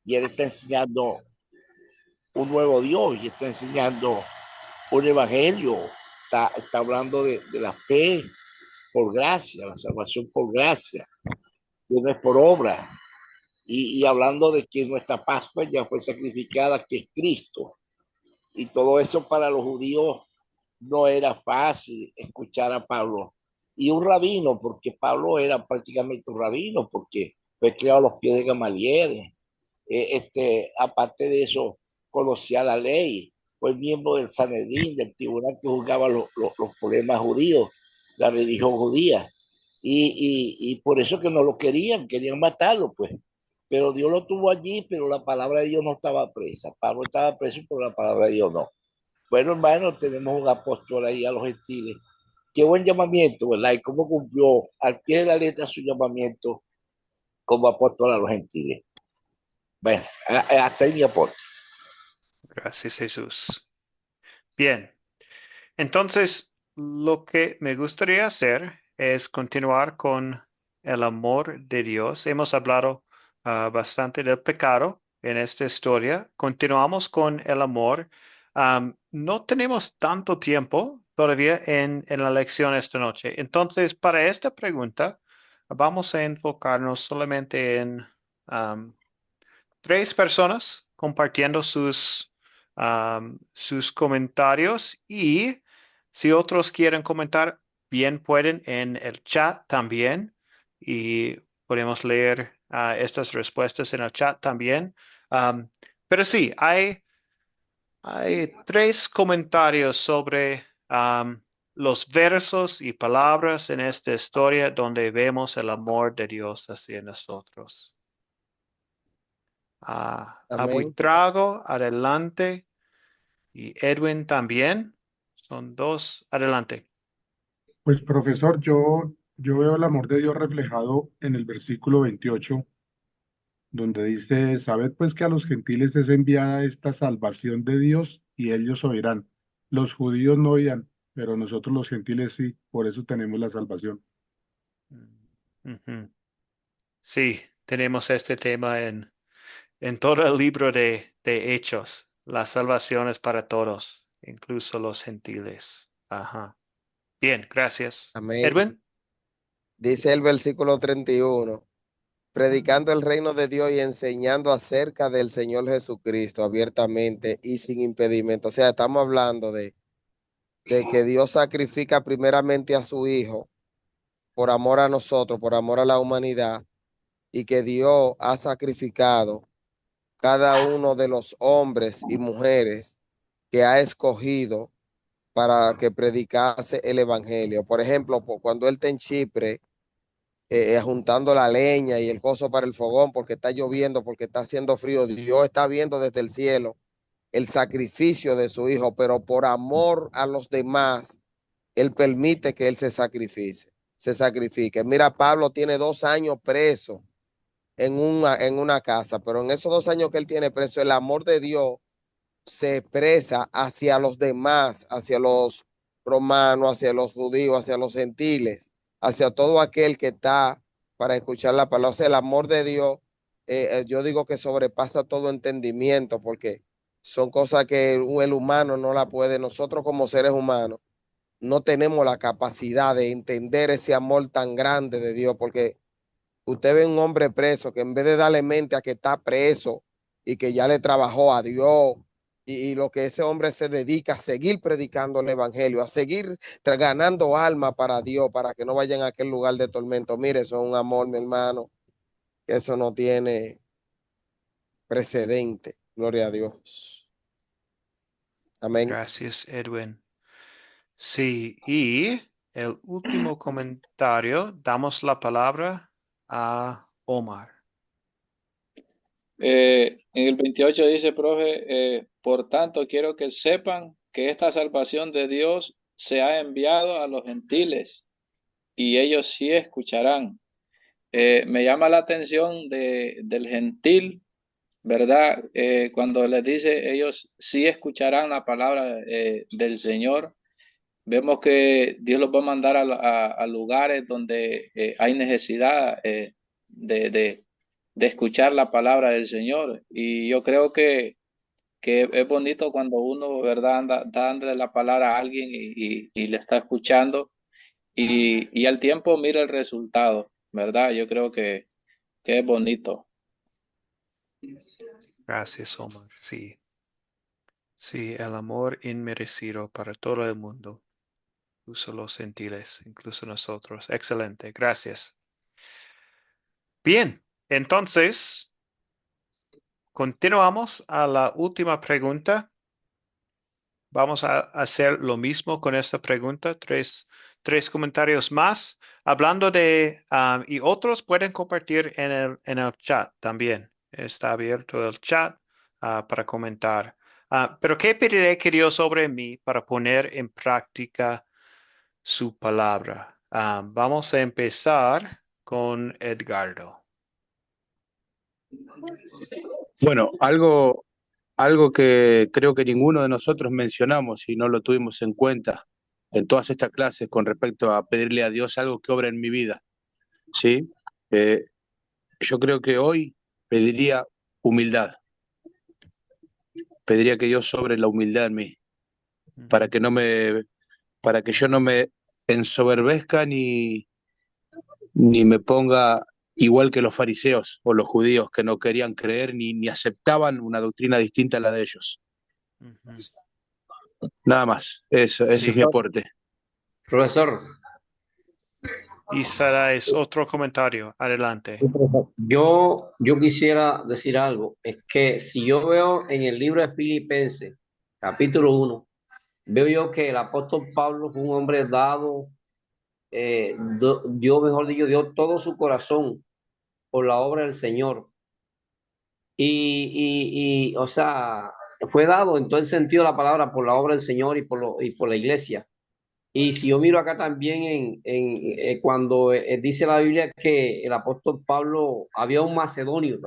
Y él está enseñando un nuevo Dios y está enseñando un evangelio, está hablando de la fe por gracia, la salvación por gracia, que no es por obra, y hablando de que nuestra Pascua ya fue sacrificada, que es Cristo, y todo eso para los judíos no era fácil escuchar a Pablo, y un rabino, porque Pablo era prácticamente un rabino, porque fue criado a los pies de Gamaliel, aparte de eso, conocía la ley, fue miembro del Sanedrín, del tribunal que juzgaba los problemas judíos, la religión judía. Y por eso que no lo querían matarlo, pues. Pero Dios lo tuvo allí, pero la palabra de Dios no estaba presa. Pablo estaba preso, pero la palabra de Dios no. Bueno, hermano, tenemos un apóstol ahí a los gentiles. Qué buen llamamiento, ¿verdad? Y cómo cumplió al pie de la letra su llamamiento como apóstol a los gentiles. Bueno, hasta ahí mi aporte. Gracias, Jesús. Bien. Entonces, lo que me gustaría hacer es continuar con el amor de Dios. Hemos hablado bastante del pecado en esta historia. Continuamos con el amor. No tenemos tanto tiempo todavía en la lección esta noche. Entonces, para esta pregunta, vamos a enfocarnos solamente en tres personas compartiendo sus comentarios, y si otros quieren comentar, bien pueden en el chat también, y podemos leer estas respuestas en el chat también. Pero sí, hay tres comentarios sobre los versos y palabras en esta historia donde vemos el amor de Dios hacia nosotros. Amén. Buitrago, adelante. Y Edwin también. Son dos. Adelante. Pues profesor, yo veo el amor de Dios reflejado en el versículo 28, donde dice, sabed pues que a los gentiles es enviada esta salvación de Dios y ellos oirán. Los judíos no oirán, pero nosotros los gentiles sí, por eso tenemos la salvación. Ujú. Sí, tenemos este tema en todo el libro de Hechos. La salvación es para todos, incluso los gentiles. Ajá. Bien, gracias. Amén. Edwin. Dice el versículo 31, predicando el reino de Dios y enseñando acerca del Señor Jesucristo abiertamente y sin impedimento. O sea, estamos hablando de que Dios sacrifica primeramente a su Hijo por amor a nosotros, por amor a la humanidad, y que Dios ha sacrificado cada uno de los hombres y mujeres que ha escogido para que predicase el evangelio. Por ejemplo, cuando él está en Chipre, juntando la leña y el coso para el fogón, porque está lloviendo, porque está haciendo frío, Dios está viendo desde el cielo el sacrificio de su hijo, pero por amor a los demás, él permite que él se sacrifique. Mira, Pablo tiene 2 años preso en una casa, pero en esos 2 años que él tiene preso, el amor de Dios se expresa hacia los demás, hacia los romanos, hacia los judíos, hacia los gentiles, hacia todo aquel que está para escuchar la palabra. O sea, el amor de Dios, yo digo que sobrepasa todo entendimiento, porque son cosas que el humano no la puede. Nosotros como seres humanos no tenemos la capacidad de entender ese amor tan grande de Dios, porque usted ve un hombre preso que en vez de darle mente a que está preso y que ya le trabajó a Dios y lo que ese hombre se dedica a seguir predicando el evangelio, a seguir ganando alma para Dios, para que no vayan a aquel lugar de tormento. Mire, eso es un amor, mi hermano, que eso no tiene precedente. Gloria a Dios. Amén. Gracias, Edwin. Sí, y el último comentario, damos la palabra a Omar. En el 28 dice, profe, por tanto quiero que sepan que esta salvación de Dios se ha enviado a los gentiles y ellos sí escucharán. Me llama la atención del gentil, ¿verdad? Cuando les dice, ellos sí escucharán la palabra del Señor. Vemos que Dios los va a mandar a lugares donde hay necesidad de escuchar la palabra del Señor. Y yo creo que es bonito cuando uno, ¿verdad?, anda dándole la palabra a alguien y le está escuchando y al tiempo mira el resultado, ¿verdad? Yo creo que es bonito. Gracias, Omar. Sí. Sí, el amor inmerecido para todo el mundo, incluso los gentiles, incluso nosotros. Excelente, gracias. Bien, entonces, continuamos a la última pregunta. Vamos a hacer lo mismo con esta pregunta, tres comentarios más, hablando de, y otros pueden compartir en el chat también. Está abierto el chat para comentar. Pero ¿qué pediré que Dios sobre mí para poner en práctica su palabra? Vamos a empezar con Edgardo. Bueno, algo que creo que ninguno de nosotros mencionamos y no lo tuvimos en cuenta en todas estas clases con respecto a pedirle a Dios algo que obra en mi vida, ¿sí? Yo creo que hoy pediría humildad, pediría que Dios sobre la humildad en mí, para que yo no me ensoberbezca ni me ponga igual que los fariseos o los judíos que no querían creer ni aceptaban una doctrina distinta a la de ellos. Nada más, ese es mi aporte. Profesor, Y Sara es otro comentario. Adelante. yo quisiera decir algo. Es que si yo veo en el libro de Filipenses, capítulo 1, veo yo que el apóstol Pablo fue un hombre dado, dio, mejor dicho, dio todo su corazón por la obra del Señor. O sea, fue dado en todo el sentido de la palabra por la obra del Señor y por la iglesia. Y si yo miro acá también cuando dice la Biblia que el apóstol Pablo, había un macedonio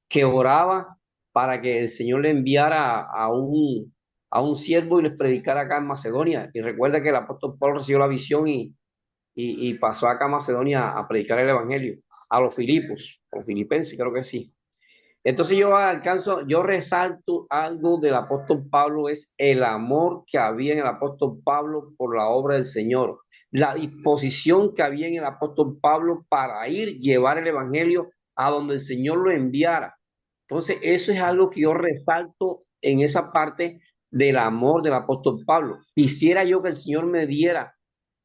que oraba para que el Señor le enviara a un siervo y les predicara acá en Macedonia. Y recuerda que el apóstol Pablo recibió la visión y pasó acá a Macedonia a predicar el evangelio a los filipos, o filipenses, creo que sí. Entonces yo resalto algo del apóstol Pablo, es el amor que había en el apóstol Pablo por la obra del Señor, la disposición que había en el apóstol Pablo para llevar el evangelio a donde el Señor lo enviara. Entonces eso es algo que yo resalto en esa parte del amor del apóstol Pablo. Quisiera yo que el Señor me diera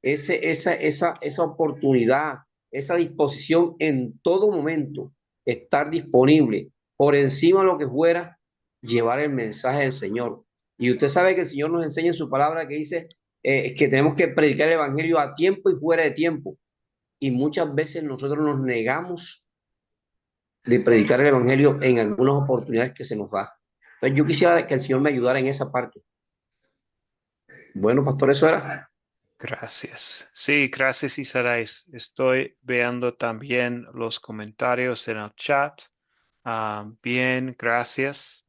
esa oportunidad, esa disposición en todo momento, estar disponible por encima de lo que fuera, llevar el mensaje del Señor. Y usted sabe que el Señor nos enseña en su palabra que dice que tenemos que predicar el evangelio a tiempo y fuera de tiempo. Y muchas veces nosotros nos negamos de predicar el evangelio en algunas oportunidades que se nos da. Entonces yo quisiera que el Señor me ayudara en esa parte. Bueno, pastor, eso era. Gracias. Sí, gracias, Isaías. Estoy viendo también los comentarios en el chat. Bien, gracias.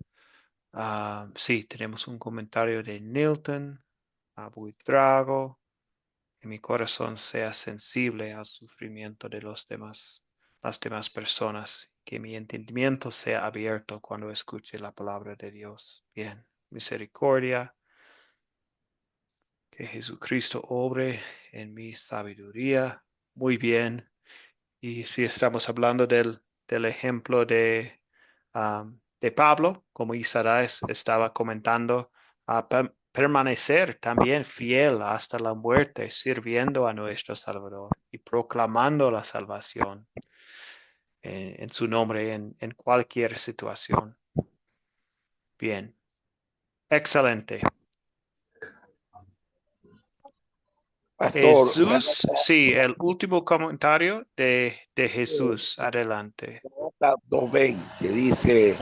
Sí, tenemos un comentario de Nilton, Buitrago. Que mi corazón sea sensible al sufrimiento de las demás personas. Que mi entendimiento sea abierto cuando escuche la palabra de Dios. Bien, misericordia. Que Jesucristo obre en mi sabiduría. Muy bien. Y si estamos hablando del ejemplo de Pablo, como Isaías estaba comentando, permanecer también fiel hasta la muerte, sirviendo a nuestro Salvador y proclamando la salvación en su nombre en cualquier situación. Bien. Excelente. Pastor, Jesús, sí, el último comentario de Jesús. Adelante. 2:20 dice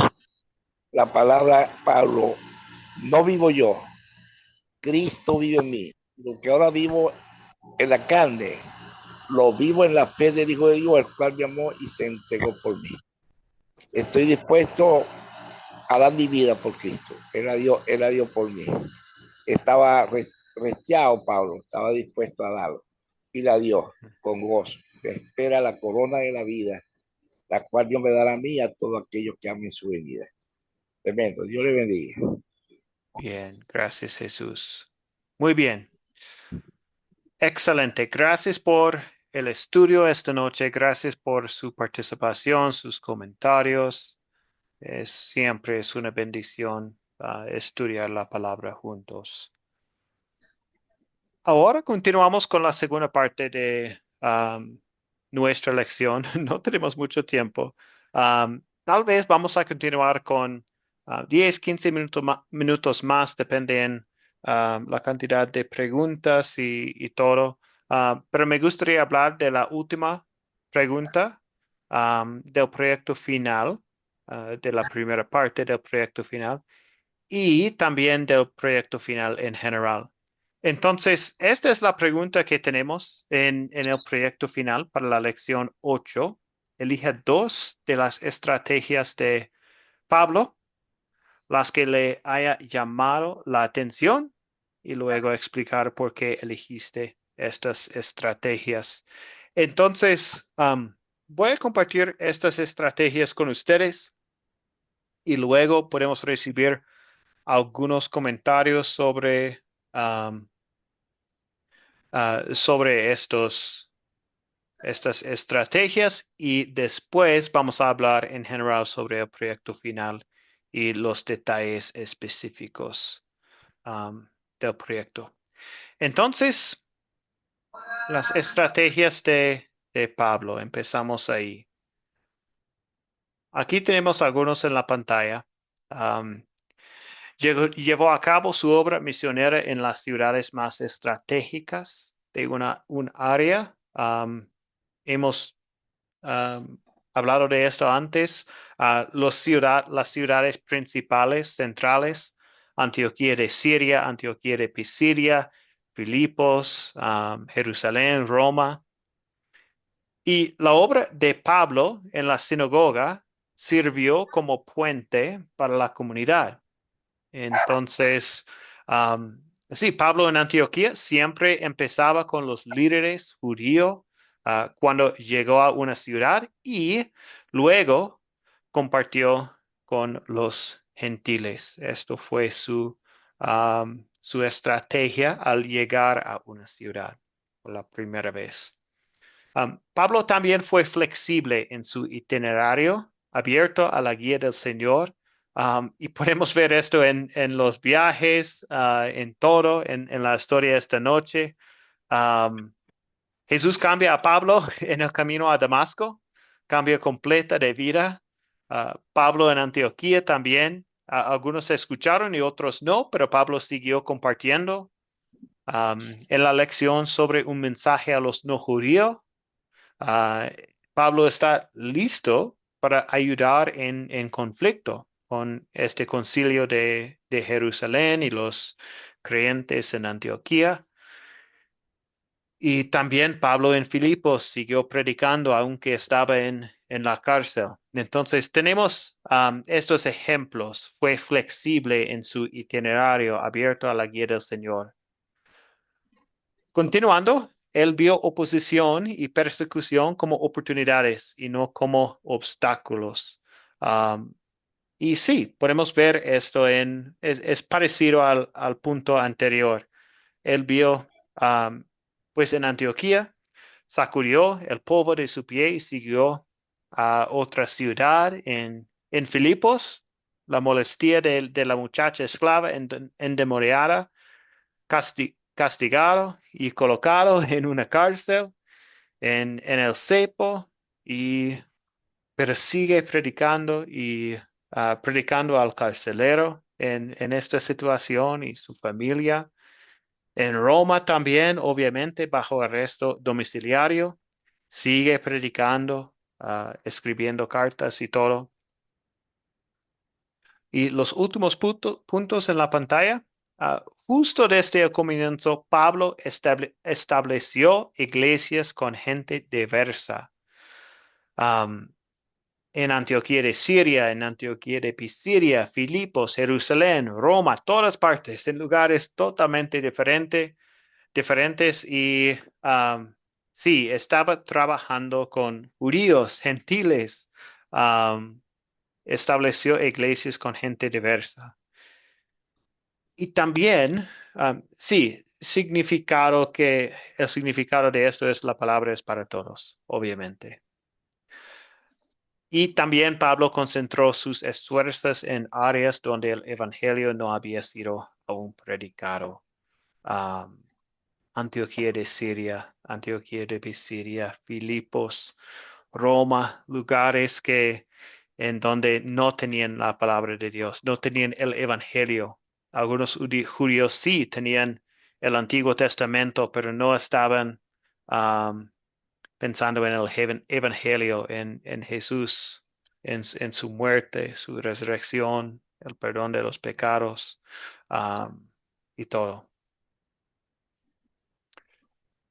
la palabra Pablo, no vivo yo, Cristo vive en mí. Lo que ahora vivo en la carne, lo vivo en la fe del Hijo de Dios, el cual me amó y se entregó por mí. Estoy dispuesto a dar mi vida por Cristo. Él la dio por mí. Estaba rechazado Pablo, estaba dispuesto a darlo y la dio con gozo. Espera la corona de la vida, la cual Dios me dará a mí y a todos aquellos que amen su venida. Tremendo, Dios le bendiga. Bien, gracias Jesús. Muy bien. Excelente. Gracias por el estudio esta noche. Gracias por su participación, sus comentarios. Siempre es una bendición estudiar la palabra juntos. Ahora continuamos con la segunda parte de nuestra lección. No tenemos mucho tiempo. Tal vez vamos a continuar con 10, 15 minutos más, depende en la cantidad de preguntas y todo. Pero me gustaría hablar de la última pregunta del proyecto final, de la primera parte del proyecto final y también del proyecto final en general. Entonces, esta es la pregunta que tenemos en el proyecto final para la lección 8. Elija dos de las estrategias de Pablo, las que le haya llamado la atención, y luego explicar por qué elegiste estas estrategias. Entonces, voy a compartir estas estrategias con ustedes y luego podemos recibir algunos comentarios sobre estas estrategias y después vamos a hablar en general sobre el proyecto final y los detalles específicos del proyecto. Entonces, las estrategias de Pablo, empezamos ahí. Aquí tenemos algunos en la pantalla. Llevó a cabo su obra misionera en las ciudades más estratégicas de un área. Hemos hablado de esto antes. Las ciudades principales, centrales, Antioquía de Siria, Antioquía de Pisidia, Filipos, Jerusalén, Roma. Y la obra de Pablo en la sinagoga sirvió como puente para la comunidad. Entonces, sí, Pablo en Antioquía siempre empezaba con los líderes judíos cuando llegó a una ciudad y luego compartió con los gentiles. Esto fue su estrategia al llegar a una ciudad por la primera vez. Pablo también fue flexible en su itinerario, abierto a la guía del Señor. Y podemos ver esto en los viajes, en todo, en la historia de esta noche. Um, Jesús cambia a Pablo en el camino a Damasco, cambio completa de vida. Pablo en Antioquía también. Algunos escucharon y otros no, pero Pablo siguió compartiendo. En la lección sobre un mensaje a los no judíos, Ah, Pablo está listo para ayudar en conflicto con este concilio de Jerusalén y los creyentes en Antioquía. Y también Pablo en Filipos siguió predicando aunque estaba en la cárcel. Entonces tenemos estos ejemplos. Fue flexible en su itinerario, abierto a la guía del Señor. Continuando, él vio oposición y persecución como oportunidades y no como obstáculos. Um, y sí, podemos ver esto es parecido al punto anterior. Él vio, pues en Antioquía, sacudió el polvo de su pie y siguió a otra ciudad en Filipos. La molestia de la muchacha esclava endemoniada castigado y colocado en una cárcel, en el cepo, pero sigue predicando y predicando al carcelero en esta situación y su familia. En Roma también, obviamente, bajo arresto domiciliario, sigue predicando, escribiendo cartas y todo. Y los últimos puntos en la pantalla. Justo desde el comienzo, Pablo estableció iglesias con gente diversa. En Antioquía de Siria, en Antioquía de Pisidia, Filipos, Jerusalén, Roma, todas partes, en lugares totalmente diferentes. Y sí, estaba trabajando con judíos, gentiles. Estableció iglesias con gente diversa. Y también, sí, el significado de esto es la palabra es para todos, obviamente. Y también Pablo concentró sus esfuerzos en áreas donde el evangelio no había sido aún predicado. Antioquía de Siria, Antioquía de Pisidia, Filipos, Roma, lugares en donde no tenían la palabra de Dios, no tenían el evangelio. Algunos judíos sí tenían el Antiguo Testamento, pero no estaban pensando en el evangelio, en Jesús, en su muerte, su resurrección, el perdón de los pecados y todo.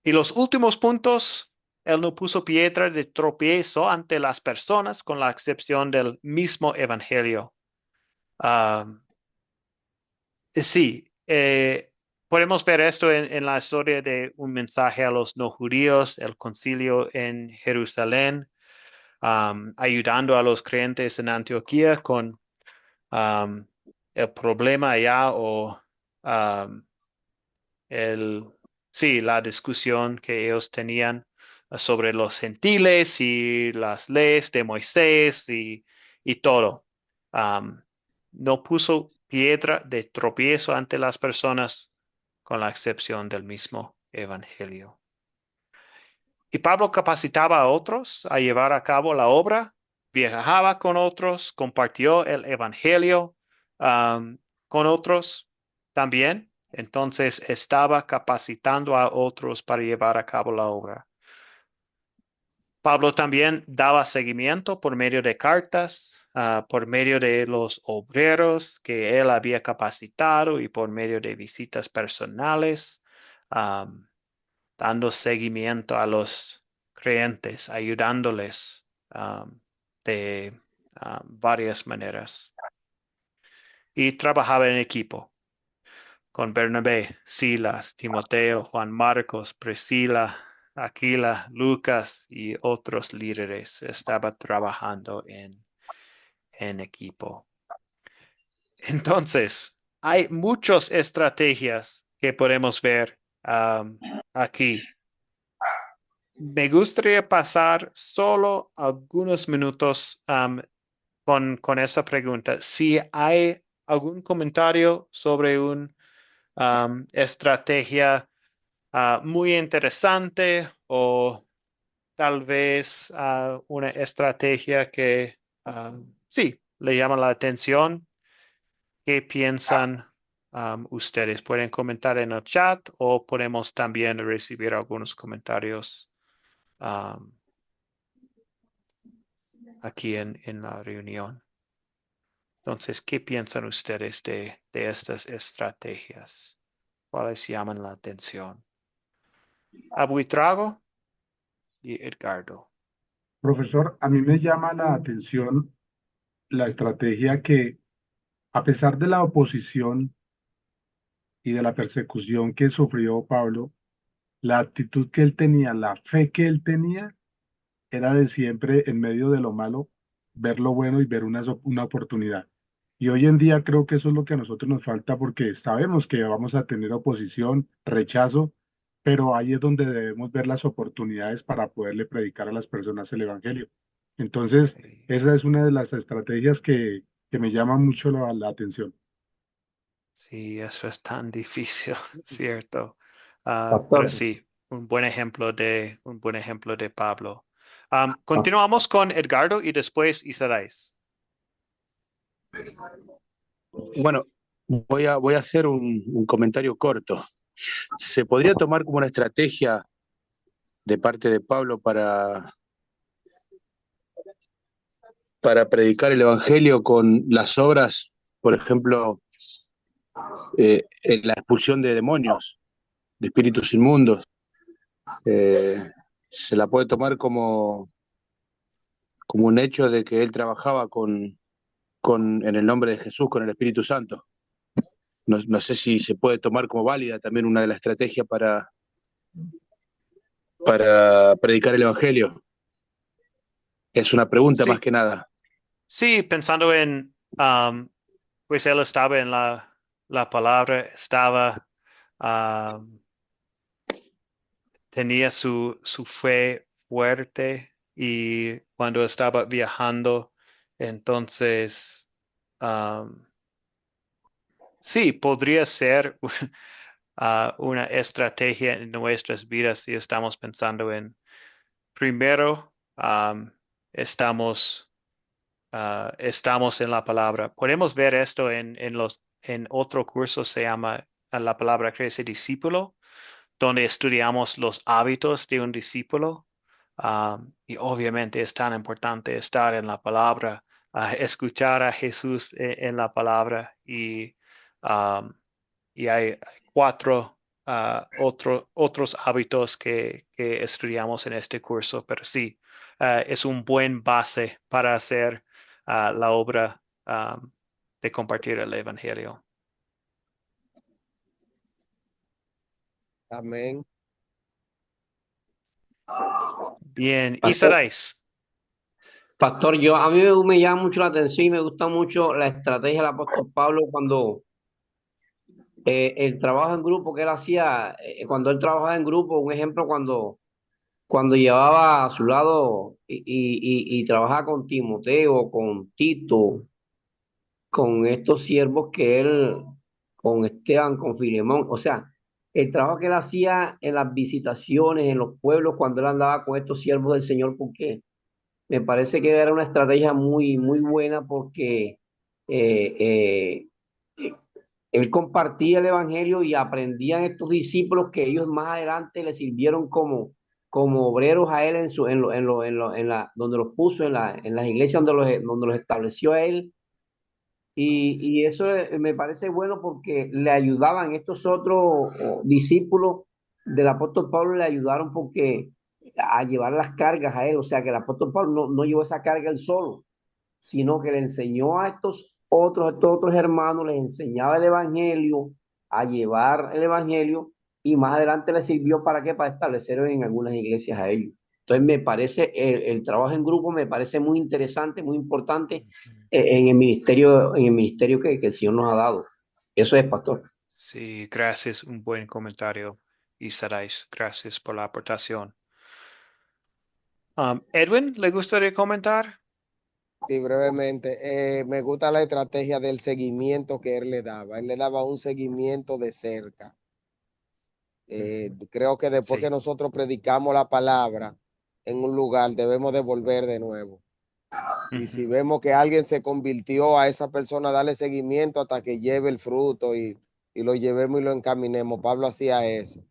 Y los últimos puntos, él no puso piedra de tropiezo ante las personas con la excepción del mismo evangelio. Sí, podemos ver esto en la historia de un mensaje a los no judíos, el concilio en Jerusalén, ayudando a los creyentes en Antioquía con el problema allá o um, la discusión que ellos tenían sobre los gentiles y las leyes de Moisés y todo. No puso piedra de tropiezo ante las personas con la excepción del mismo evangelio. Y Pablo capacitaba a otros a llevar a cabo la obra, viajaba con otros, compartió el evangelio con otros también. Entonces estaba capacitando a otros para llevar a cabo la obra. Pablo también daba seguimiento por medio de cartas, por medio de los obreros que él había capacitado y por medio de visitas personales, dando seguimiento a los creyentes, ayudándoles de varias maneras. Y trabajaba en equipo con Bernabé, Silas, Timoteo, Juan Marcos, Priscila, Aquila, Lucas y otros líderes. Estaba trabajando en equipo. Entonces, hay muchas estrategias que podemos ver aquí. Me gustaría pasar solo algunos minutos con esa pregunta. Si hay algún comentario sobre una estrategia muy interesante o tal vez una estrategia que sí le llama la atención, ¿qué piensan ustedes? Pueden comentar en el chat o podemos también recibir algunos comentarios aquí en la reunión. Entonces, ¿qué piensan ustedes de estas estrategias? ¿Cuáles llaman la atención? Abuitrago y Edgardo. Profesor, a mí me llama la atención la estrategia que, a pesar de la oposición y de la persecución que sufrió Pablo, la actitud que él tenía, la fe que él tenía, era de siempre, en medio de lo malo, ver lo bueno y ver una oportunidad. Y hoy en día creo que eso es lo que a nosotros nos falta porque sabemos que vamos a tener oposición, rechazo, pero ahí es donde debemos ver las oportunidades para poderle predicar a las personas el Evangelio. Entonces, Sí, esa es una de las estrategias que me llama mucho la atención. sí, eso es tan difícil, ¿cierto? Pero Pastor. sí, un buen ejemplo de Pablo. Continuamos con Edgardo y después Isaías. Bueno, voy a hacer un comentario corto. ¿Se podría tomar como una estrategia de parte de Pablo para predicar el Evangelio con las obras, por ejemplo, en la expulsión de demonios, de espíritus inmundos? Se la puede tomar como un hecho de que él trabajaba en el nombre de Jesús, con el Espíritu Santo. No sé si se puede tomar como válida también una de las estrategias para predicar el Evangelio. Es una pregunta más Sí, que nada. sí, pensando en, pues él estaba en la palabra, um, tenía su fe fuerte y cuando estaba viajando, entonces, um, sí, podría ser una estrategia en nuestras vidas si estamos pensando en, primero, estamos, estamos en la palabra. Podemos ver esto en otro curso, se llama la palabra crece discípulo donde estudiamos los hábitos de un discípulo. Y obviamente es tan importante estar en la palabra, escuchar a Jesús en la palabra um, y hay cuatro otros hábitos que estudiamos en este curso, pero sí, es un buen base para hacer la obra de compartir el Evangelio. Amén. Bien, Pastor, Isaías. Pastor, a mí me llama mucho la atención y me gusta mucho la estrategia del apóstol Pablo cuando el trabajo en grupo que él hacía, cuando él trabajaba en grupo, un ejemplo cuando llevaba a su lado y trabajaba con Timoteo, con Tito, con estos siervos que él, con Esteban, con Filemón, o sea, el trabajo que él hacía en las visitaciones, en los pueblos, cuando él andaba con estos siervos del Señor, porque me parece que era una estrategia muy, muy buena porque eh, eh, él compartía el evangelio y aprendían estos discípulos que ellos más adelante le sirvieron como, como obreros a él donde los puso, en las iglesias donde los estableció a él. Y eso me parece bueno porque le ayudaban estos otros discípulos del apóstol Pablo, le ayudaron porque a llevar las cargas a él. O sea que el apóstol Pablo no llevó esa carga él solo, sino que le enseñó a estos otros hermanos, les enseñaba el evangelio, a llevar el evangelio, y más adelante le sirvió para qué, para establecer en algunas iglesias a ellos. Entonces me parece, el trabajo en grupo me parece muy interesante, muy importante en el ministerio que el Señor nos ha dado. Eso es, pastor. Sí, gracias. Un buen comentario, Isaías. Gracias por la aportación. Edwin, ¿le gustaría comentar? Sí, brevemente. Me gusta la estrategia del seguimiento que él le daba. Él le daba un seguimiento de cerca. Creo que después Sí. que nosotros predicamos la palabra en un lugar, debemos de volver de nuevo. Y si vemos que alguien se convirtió, a esa persona, darle seguimiento hasta que lleve el fruto y lo llevemos y lo encaminemos. Pablo hacía eso.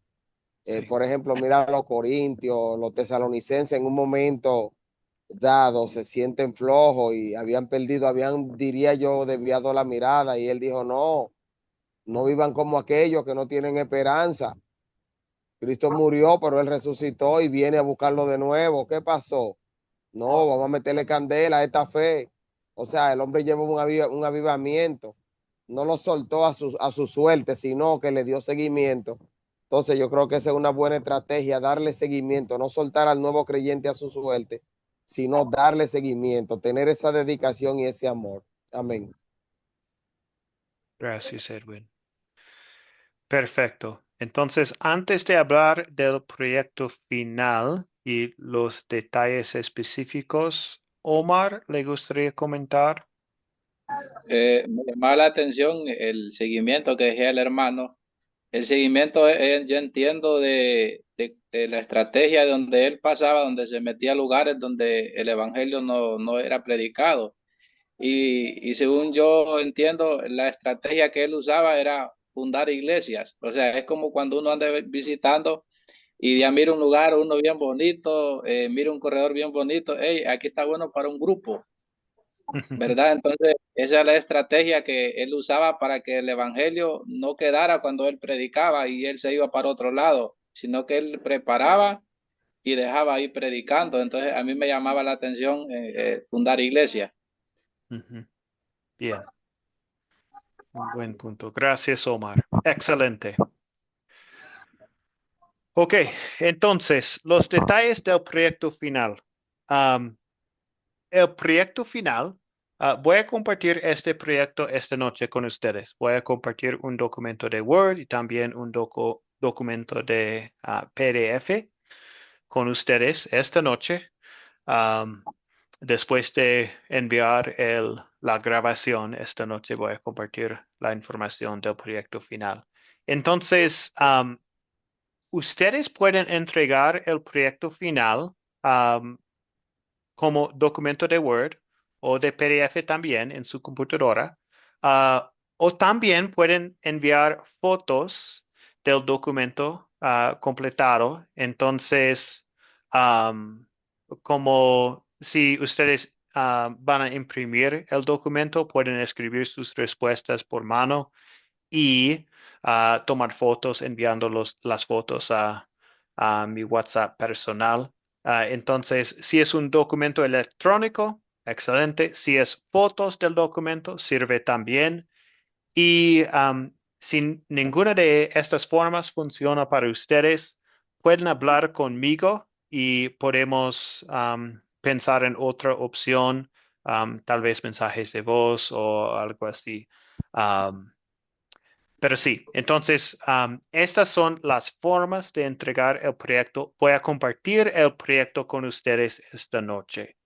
Sí. Por ejemplo, mira a los corintios, los tesalonicenses en un momento dado se sienten flojos y habían perdido, diría yo, desviado la mirada, y él dijo, no vivan como aquellos que no tienen esperanza. Cristo murió, pero él resucitó y viene a buscarlo de nuevo. ¿Qué pasó? No, vamos a meterle candela a esta fe. O sea, el hombre lleva un avivamiento. No lo soltó a su suerte, sino que le dio seguimiento. Entonces yo creo que esa es una buena estrategia, darle seguimiento, no soltar al nuevo creyente a su suerte, sino darle seguimiento, tener esa dedicación y ese amor. Amén. Gracias, Edwin. Perfecto. Entonces, antes de hablar del proyecto final y los detalles específicos, Omar, ¿le gustaría comentar? Me llamaba la atención el seguimiento que decía el hermano. El seguimiento, yo entiendo de la estrategia donde él pasaba, donde se metía a lugares donde el evangelio no era predicado. Y según yo entiendo, la estrategia que él usaba era fundar iglesias. O sea, es como cuando uno anda visitando y ya mira un lugar, uno bien bonito, mira un corredor bien bonito, hey, aquí está bueno para un grupo, ¿verdad? Entonces, esa es la estrategia que él usaba para que el evangelio no quedara cuando él predicaba y él se iba para otro lado, sino que él preparaba y dejaba ahí predicando. Entonces, a mí me llamaba la atención fundar iglesias. Bien. Un buen punto. Gracias, Omar. Excelente. Ok, entonces, los detalles del proyecto final. El proyecto final, voy a compartir este proyecto esta noche con ustedes. Voy a compartir un documento de Word y también un documento de PDF con ustedes esta noche. Después de enviar la grabación esta noche, voy a compartir la información del proyecto final. Entonces, ustedes pueden entregar el proyecto final como documento de Word o de PDF también en su computadora, o también pueden enviar fotos del documento completado. Entonces, como si ustedes van a imprimir el documento, pueden escribir sus respuestas por mano y tomar fotos enviando las fotos a mi WhatsApp personal. Entonces, si es un documento electrónico, excelente. Si es fotos del documento, sirve también. Y si ninguna de estas formas funciona para ustedes, pueden hablar conmigo y podemos pensar en otra opción, tal vez mensajes de voz o algo así. Pero sí, entonces estas son las formas de entregar el proyecto. Voy a compartir el proyecto con ustedes esta noche.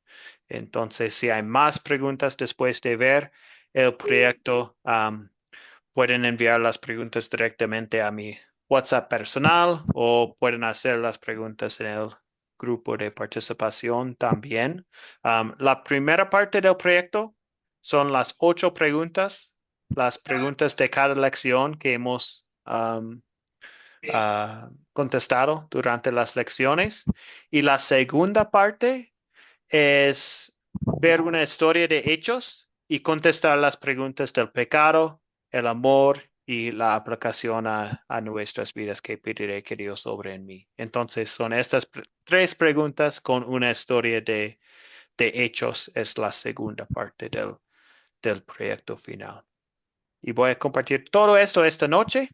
Entonces, si hay más preguntas después de ver el proyecto, pueden enviar las preguntas directamente a mi WhatsApp personal o pueden hacer las preguntas en el grupo de participación también. La primera parte del proyecto son las 8 preguntas, las preguntas de cada lección que hemos contestado durante las lecciones. Y la segunda parte es ver una historia de hechos y contestar las preguntas del pecado, el amor y la aplicación a nuestras vidas que pediré que Dios obre en mí. Entonces son estas tres preguntas con una historia de hechos. Es la segunda parte del proyecto final. Y voy a compartir todo esto esta noche.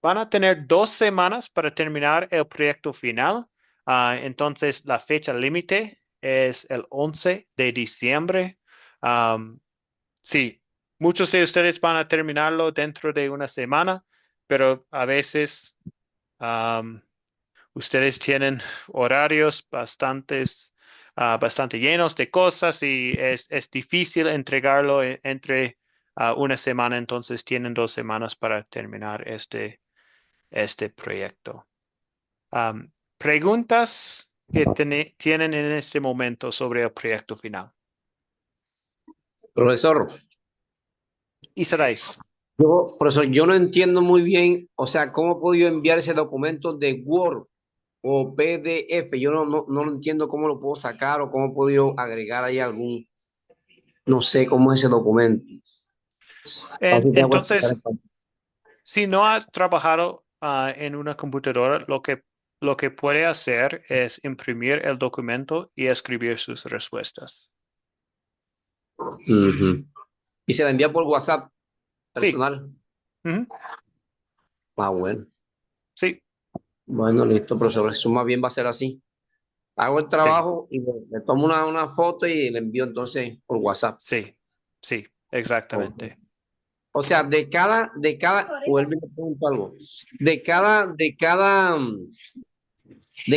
Van a tener 2 semanas para terminar el proyecto final. Entonces, la fecha límite es el 11 de diciembre. Sí, muchos de ustedes van a terminarlo dentro de una semana, pero a veces ustedes tienen horarios bastante llenos de cosas y es difícil entregarlo entre una semana. Entonces, tienen 2 semanas para terminar este proyecto. Preguntas que tienen en este momento sobre el proyecto final. Profesor, Isaías. profesor, yo no entiendo muy bien, o sea, cómo he podido enviar ese documento de Word o PDF. Yo no lo entiendo cómo lo puedo sacar o cómo he podido agregar ahí algún, no sé cómo es ese documento. Así te hago explicar Entonces, si no ha trabajado en una computadora, lo que puede hacer es imprimir el documento y escribir sus respuestas. Ujú. Y se la envía por WhatsApp Sí. personal. Ujú. Bueno. Sí. Bueno, listo, profesor. Eso más bien va a ser así. Hago el Sí. trabajo y le tomo una foto y le envío entonces por WhatsApp. Sí. Sí. Exactamente. O sea, vuelvo y le pregunto algo. De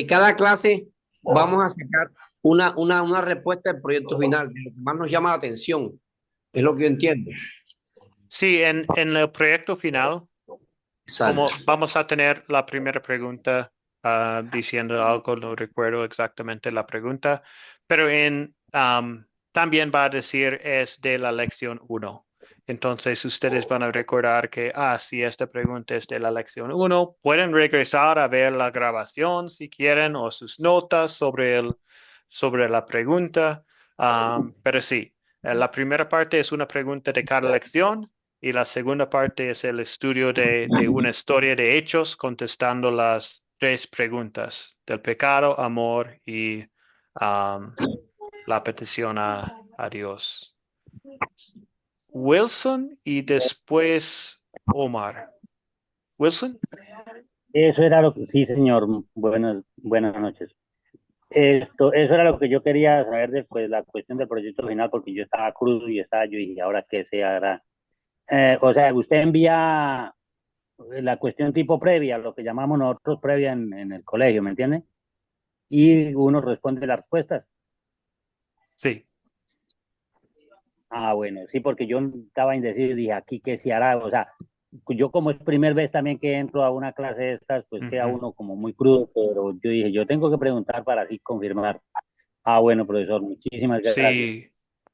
cada clase vamos a sacar una respuesta del proyecto final, de lo que más nos llama la atención. Es lo que yo entiendo. Sí, en el proyecto final, Exacto. como vamos a tener la primera pregunta diciendo algo, no recuerdo exactamente la pregunta, pero también va a decir es de la lección 1. Entonces ustedes van a recordar que, si esta pregunta es de la lección 1, pueden regresar a ver la grabación si quieren o sus notas sobre la pregunta. Pero sí, la primera parte es una pregunta de cada lección. Y la segunda parte es el estudio de una historia de hechos contestando las tres preguntas del pecado, amor y la petición a Dios. Wilson y después Omar. Wilson. Eso era lo que, sí, señor. Buenas noches. Eso era lo que yo quería saber después, la cuestión del proyecto final, porque yo estaba crudo y yo dije, ahora qué se hará. O sea, usted envía la cuestión tipo previa, lo que llamamos nosotros previa en el colegio, ¿me entiende? Y uno responde las respuestas. Sí. Bueno, sí, porque yo estaba indeciso y dije, aquí qué se hará. O sea, yo como es primera vez también que entro a una clase de estas, pues queda uno como muy crudo, pero yo dije, yo tengo que preguntar para así confirmar. Bueno, profesor, muchísimas gracias. Sí.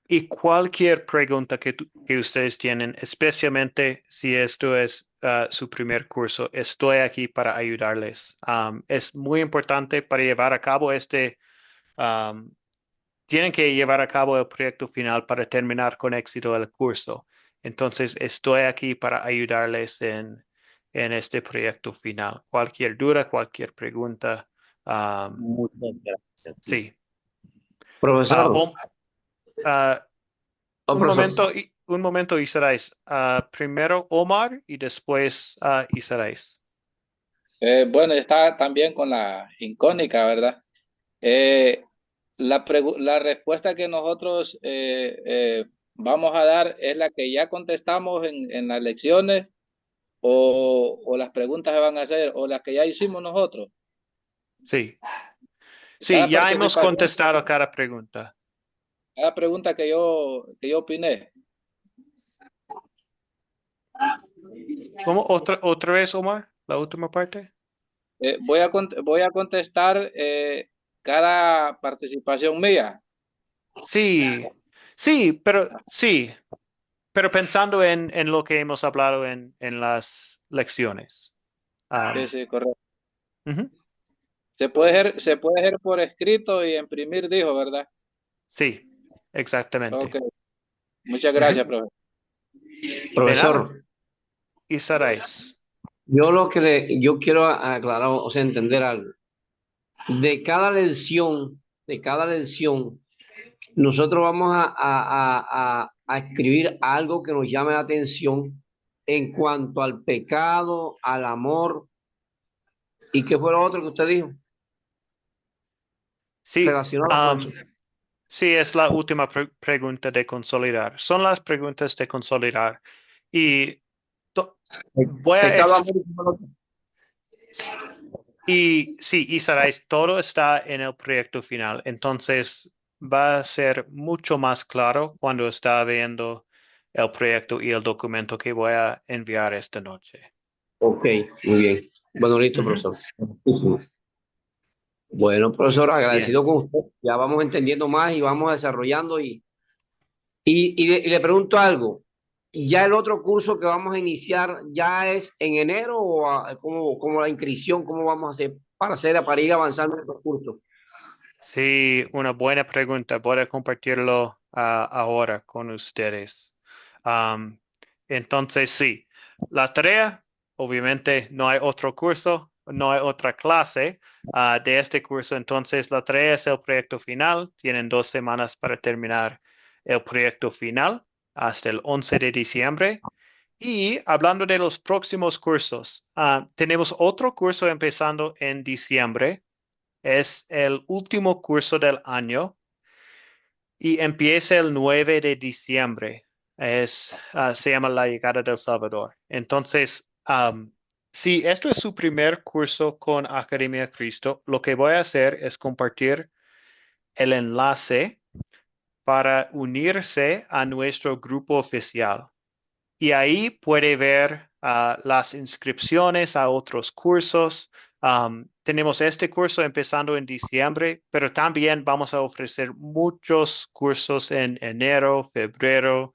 Y cualquier pregunta que ustedes tienen, especialmente si esto es su primer curso, estoy aquí para ayudarles. Es muy importante para llevar a cabo tienen que llevar a cabo el proyecto final para terminar con éxito el curso. Entonces, estoy aquí para ayudarles en este proyecto final. Cualquier duda, cualquier pregunta. Muchas gracias. Sí. Profesor. Un momento, Isaías. Primero Omar y después Isaías. Bueno, está también con la incógnita, ¿verdad? La respuesta que nosotros vamos a dar es la que ya contestamos en las lecciones o las preguntas que van a hacer o las que ya hicimos nosotros. Sí. Sí, ya hemos contestado cada pregunta. Cada pregunta que yo opiné. ¿Cómo? ¿Otra vez, Omar? ¿La última parte? Voy a contestar cada participación mía. Sí, pero pensando en lo que hemos hablado en las lecciones. Sí, sí, correcto. Ujú. Se puede hacer por escrito y imprimir, dijo, ¿verdad? Sí, exactamente. Ok. Muchas Ujú. gracias, profesor. De nada. Profesor, Isaías. yo quiero aclarar, o sea, entender algo. De cada lección, nosotros vamos a escribir algo que nos llame la atención en cuanto al pecado, al amor, y qué fue lo otro que usted dijo, Sí, relacionado con eso. sí, es la última pregunta de consolidar. Son las preguntas de consolidar. Y voy a Pecado, amor, y qué fue lo otro. Y sí, Isaías, todo está en el proyecto final. Entonces va a ser mucho más claro cuando está viendo el proyecto y el documento que voy a enviar esta noche. Ok, muy bien. Bueno, listo, Ujú. profesor. Bueno, profesor, agradecido Bien. con usted. Ya vamos entendiendo más y vamos desarrollando y le pregunto algo. ¿Ya el otro curso que vamos a iniciar ya es en enero o cómo la inscripción, cómo vamos a hacer para ir avanzando en estos cursos? Sí, una buena pregunta. Voy a compartirlo ahora con ustedes. Am, entonces, sí, la tarea, obviamente no hay otro curso, no hay otra clase de este curso. Entonces, la tarea es el proyecto final. Tienen 2 semanas para terminar el proyecto final hasta el 11 de diciembre. Y hablando de los próximos cursos, tenemos otro curso empezando en diciembre. Es el último curso del año y empieza el 9 de diciembre. Se llama La Llegada del Salvador. Entonces, si esto es su primer curso con Academia Cristo, lo que voy a hacer es compartir el enlace para unirse a nuestro grupo oficial. Y ahí puede ver las inscripciones a otros cursos. Tenemos este curso empezando en diciembre, pero también vamos a ofrecer muchos cursos en enero, febrero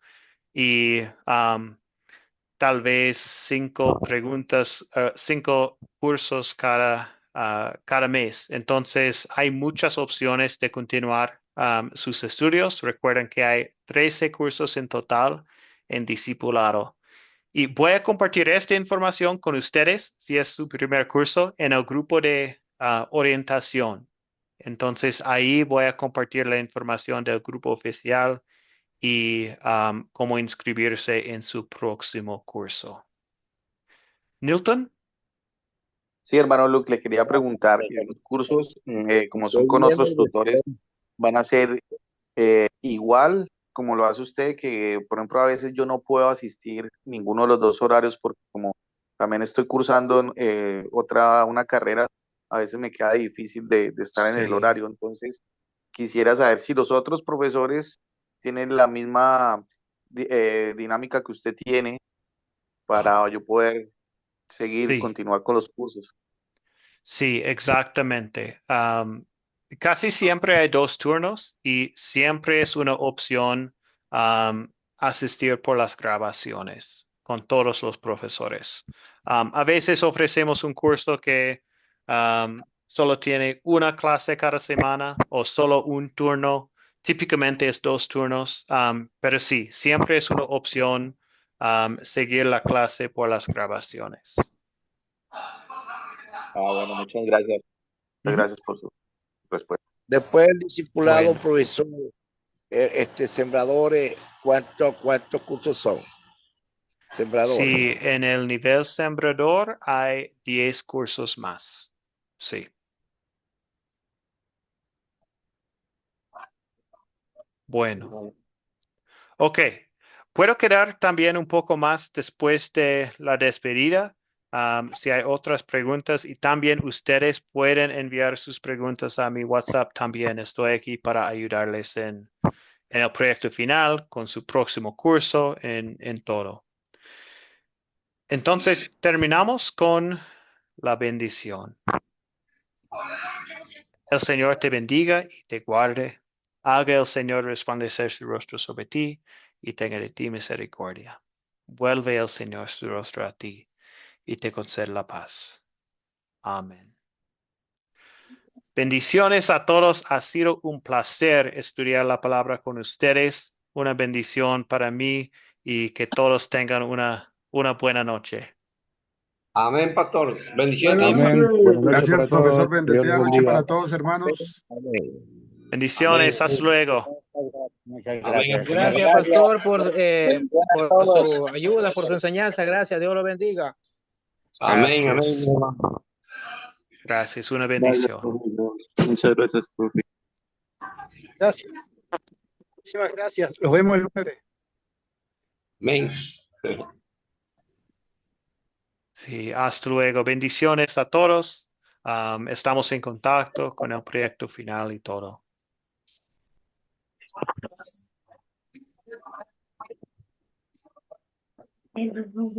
y tal vez 5 preguntas, 5 cursos cada mes. Entonces, hay muchas opciones de continuar sus estudios. Recuerden que hay 13 cursos en total en discipulado. Y voy a compartir esta información con ustedes, si es su primer curso, en el grupo de orientación. Entonces, ahí voy a compartir la información del grupo oficial y cómo inscribirse en su próximo curso. Newton. Sí, hermano Luke, le quería preguntar, los cursos, como son con otros tutores, van a ser igual como lo hace usted, que por ejemplo a veces yo no puedo asistir ninguno de los dos horarios porque como también estoy cursando una carrera, a veces me queda difícil de estar en el Sí. horario. Entonces, quisiera saber si los otros profesores tienen la misma dinámica que usted tiene para yo poder seguir, Sí, continuar con los cursos. sí, exactamente. Casi siempre hay 2 turnos y siempre es una opción asistir por las grabaciones con todos los profesores. A veces ofrecemos un curso que solo tiene una clase cada semana o solo un turno. Típicamente es 2 turnos, pero sí, siempre es una opción seguir la clase por las grabaciones. Bueno, muchas gracias. Muchas Ujú. gracias por su respuesta. Después del discipulado, Bueno. profesor, sembradores, ¿cuántos cursos son? Sembradores. Sí, en el nivel sembrador hay 10 cursos más. Sí. Bueno. Ok. Puedo quedar también un poco más después de la despedida. Si hay otras preguntas y también ustedes pueden enviar sus preguntas a mi WhatsApp también. Estoy aquí para ayudarles en el proyecto final, con su próximo curso, en todo. Entonces, terminamos con la bendición. El Señor te bendiga y te guarde. Haga el Señor resplandecer su rostro sobre ti y tenga de ti misericordia. Vuelve el Señor su rostro a ti y te conceda la paz. Amén. Bendiciones a todos. Ha sido un placer estudiar la palabra con ustedes. Una bendición para mí y que todos tengan una buena noche. Amén, pastor. Bendiciones. Buenas noches. Buenas noches Gracias, para todos. profesor. Dios Bendecida los noche bendiga. para todos, hermanos. Bendiciones. Hasta luego. Muchas Amén. gracias. Gracias, pastor, por Bendiciones a por todos. su ayuda, por su enseñanza. Gracias. Dios lo bendiga. Amén, amén. Gracias. Gracias. Una bendición. Muchas gracias, profe. Gracias. Muchísimas gracias. Los vemos el lunes. Amén. Sí, hasta luego. Bendiciones a todos. Estamos en contacto con el proyecto final y todo.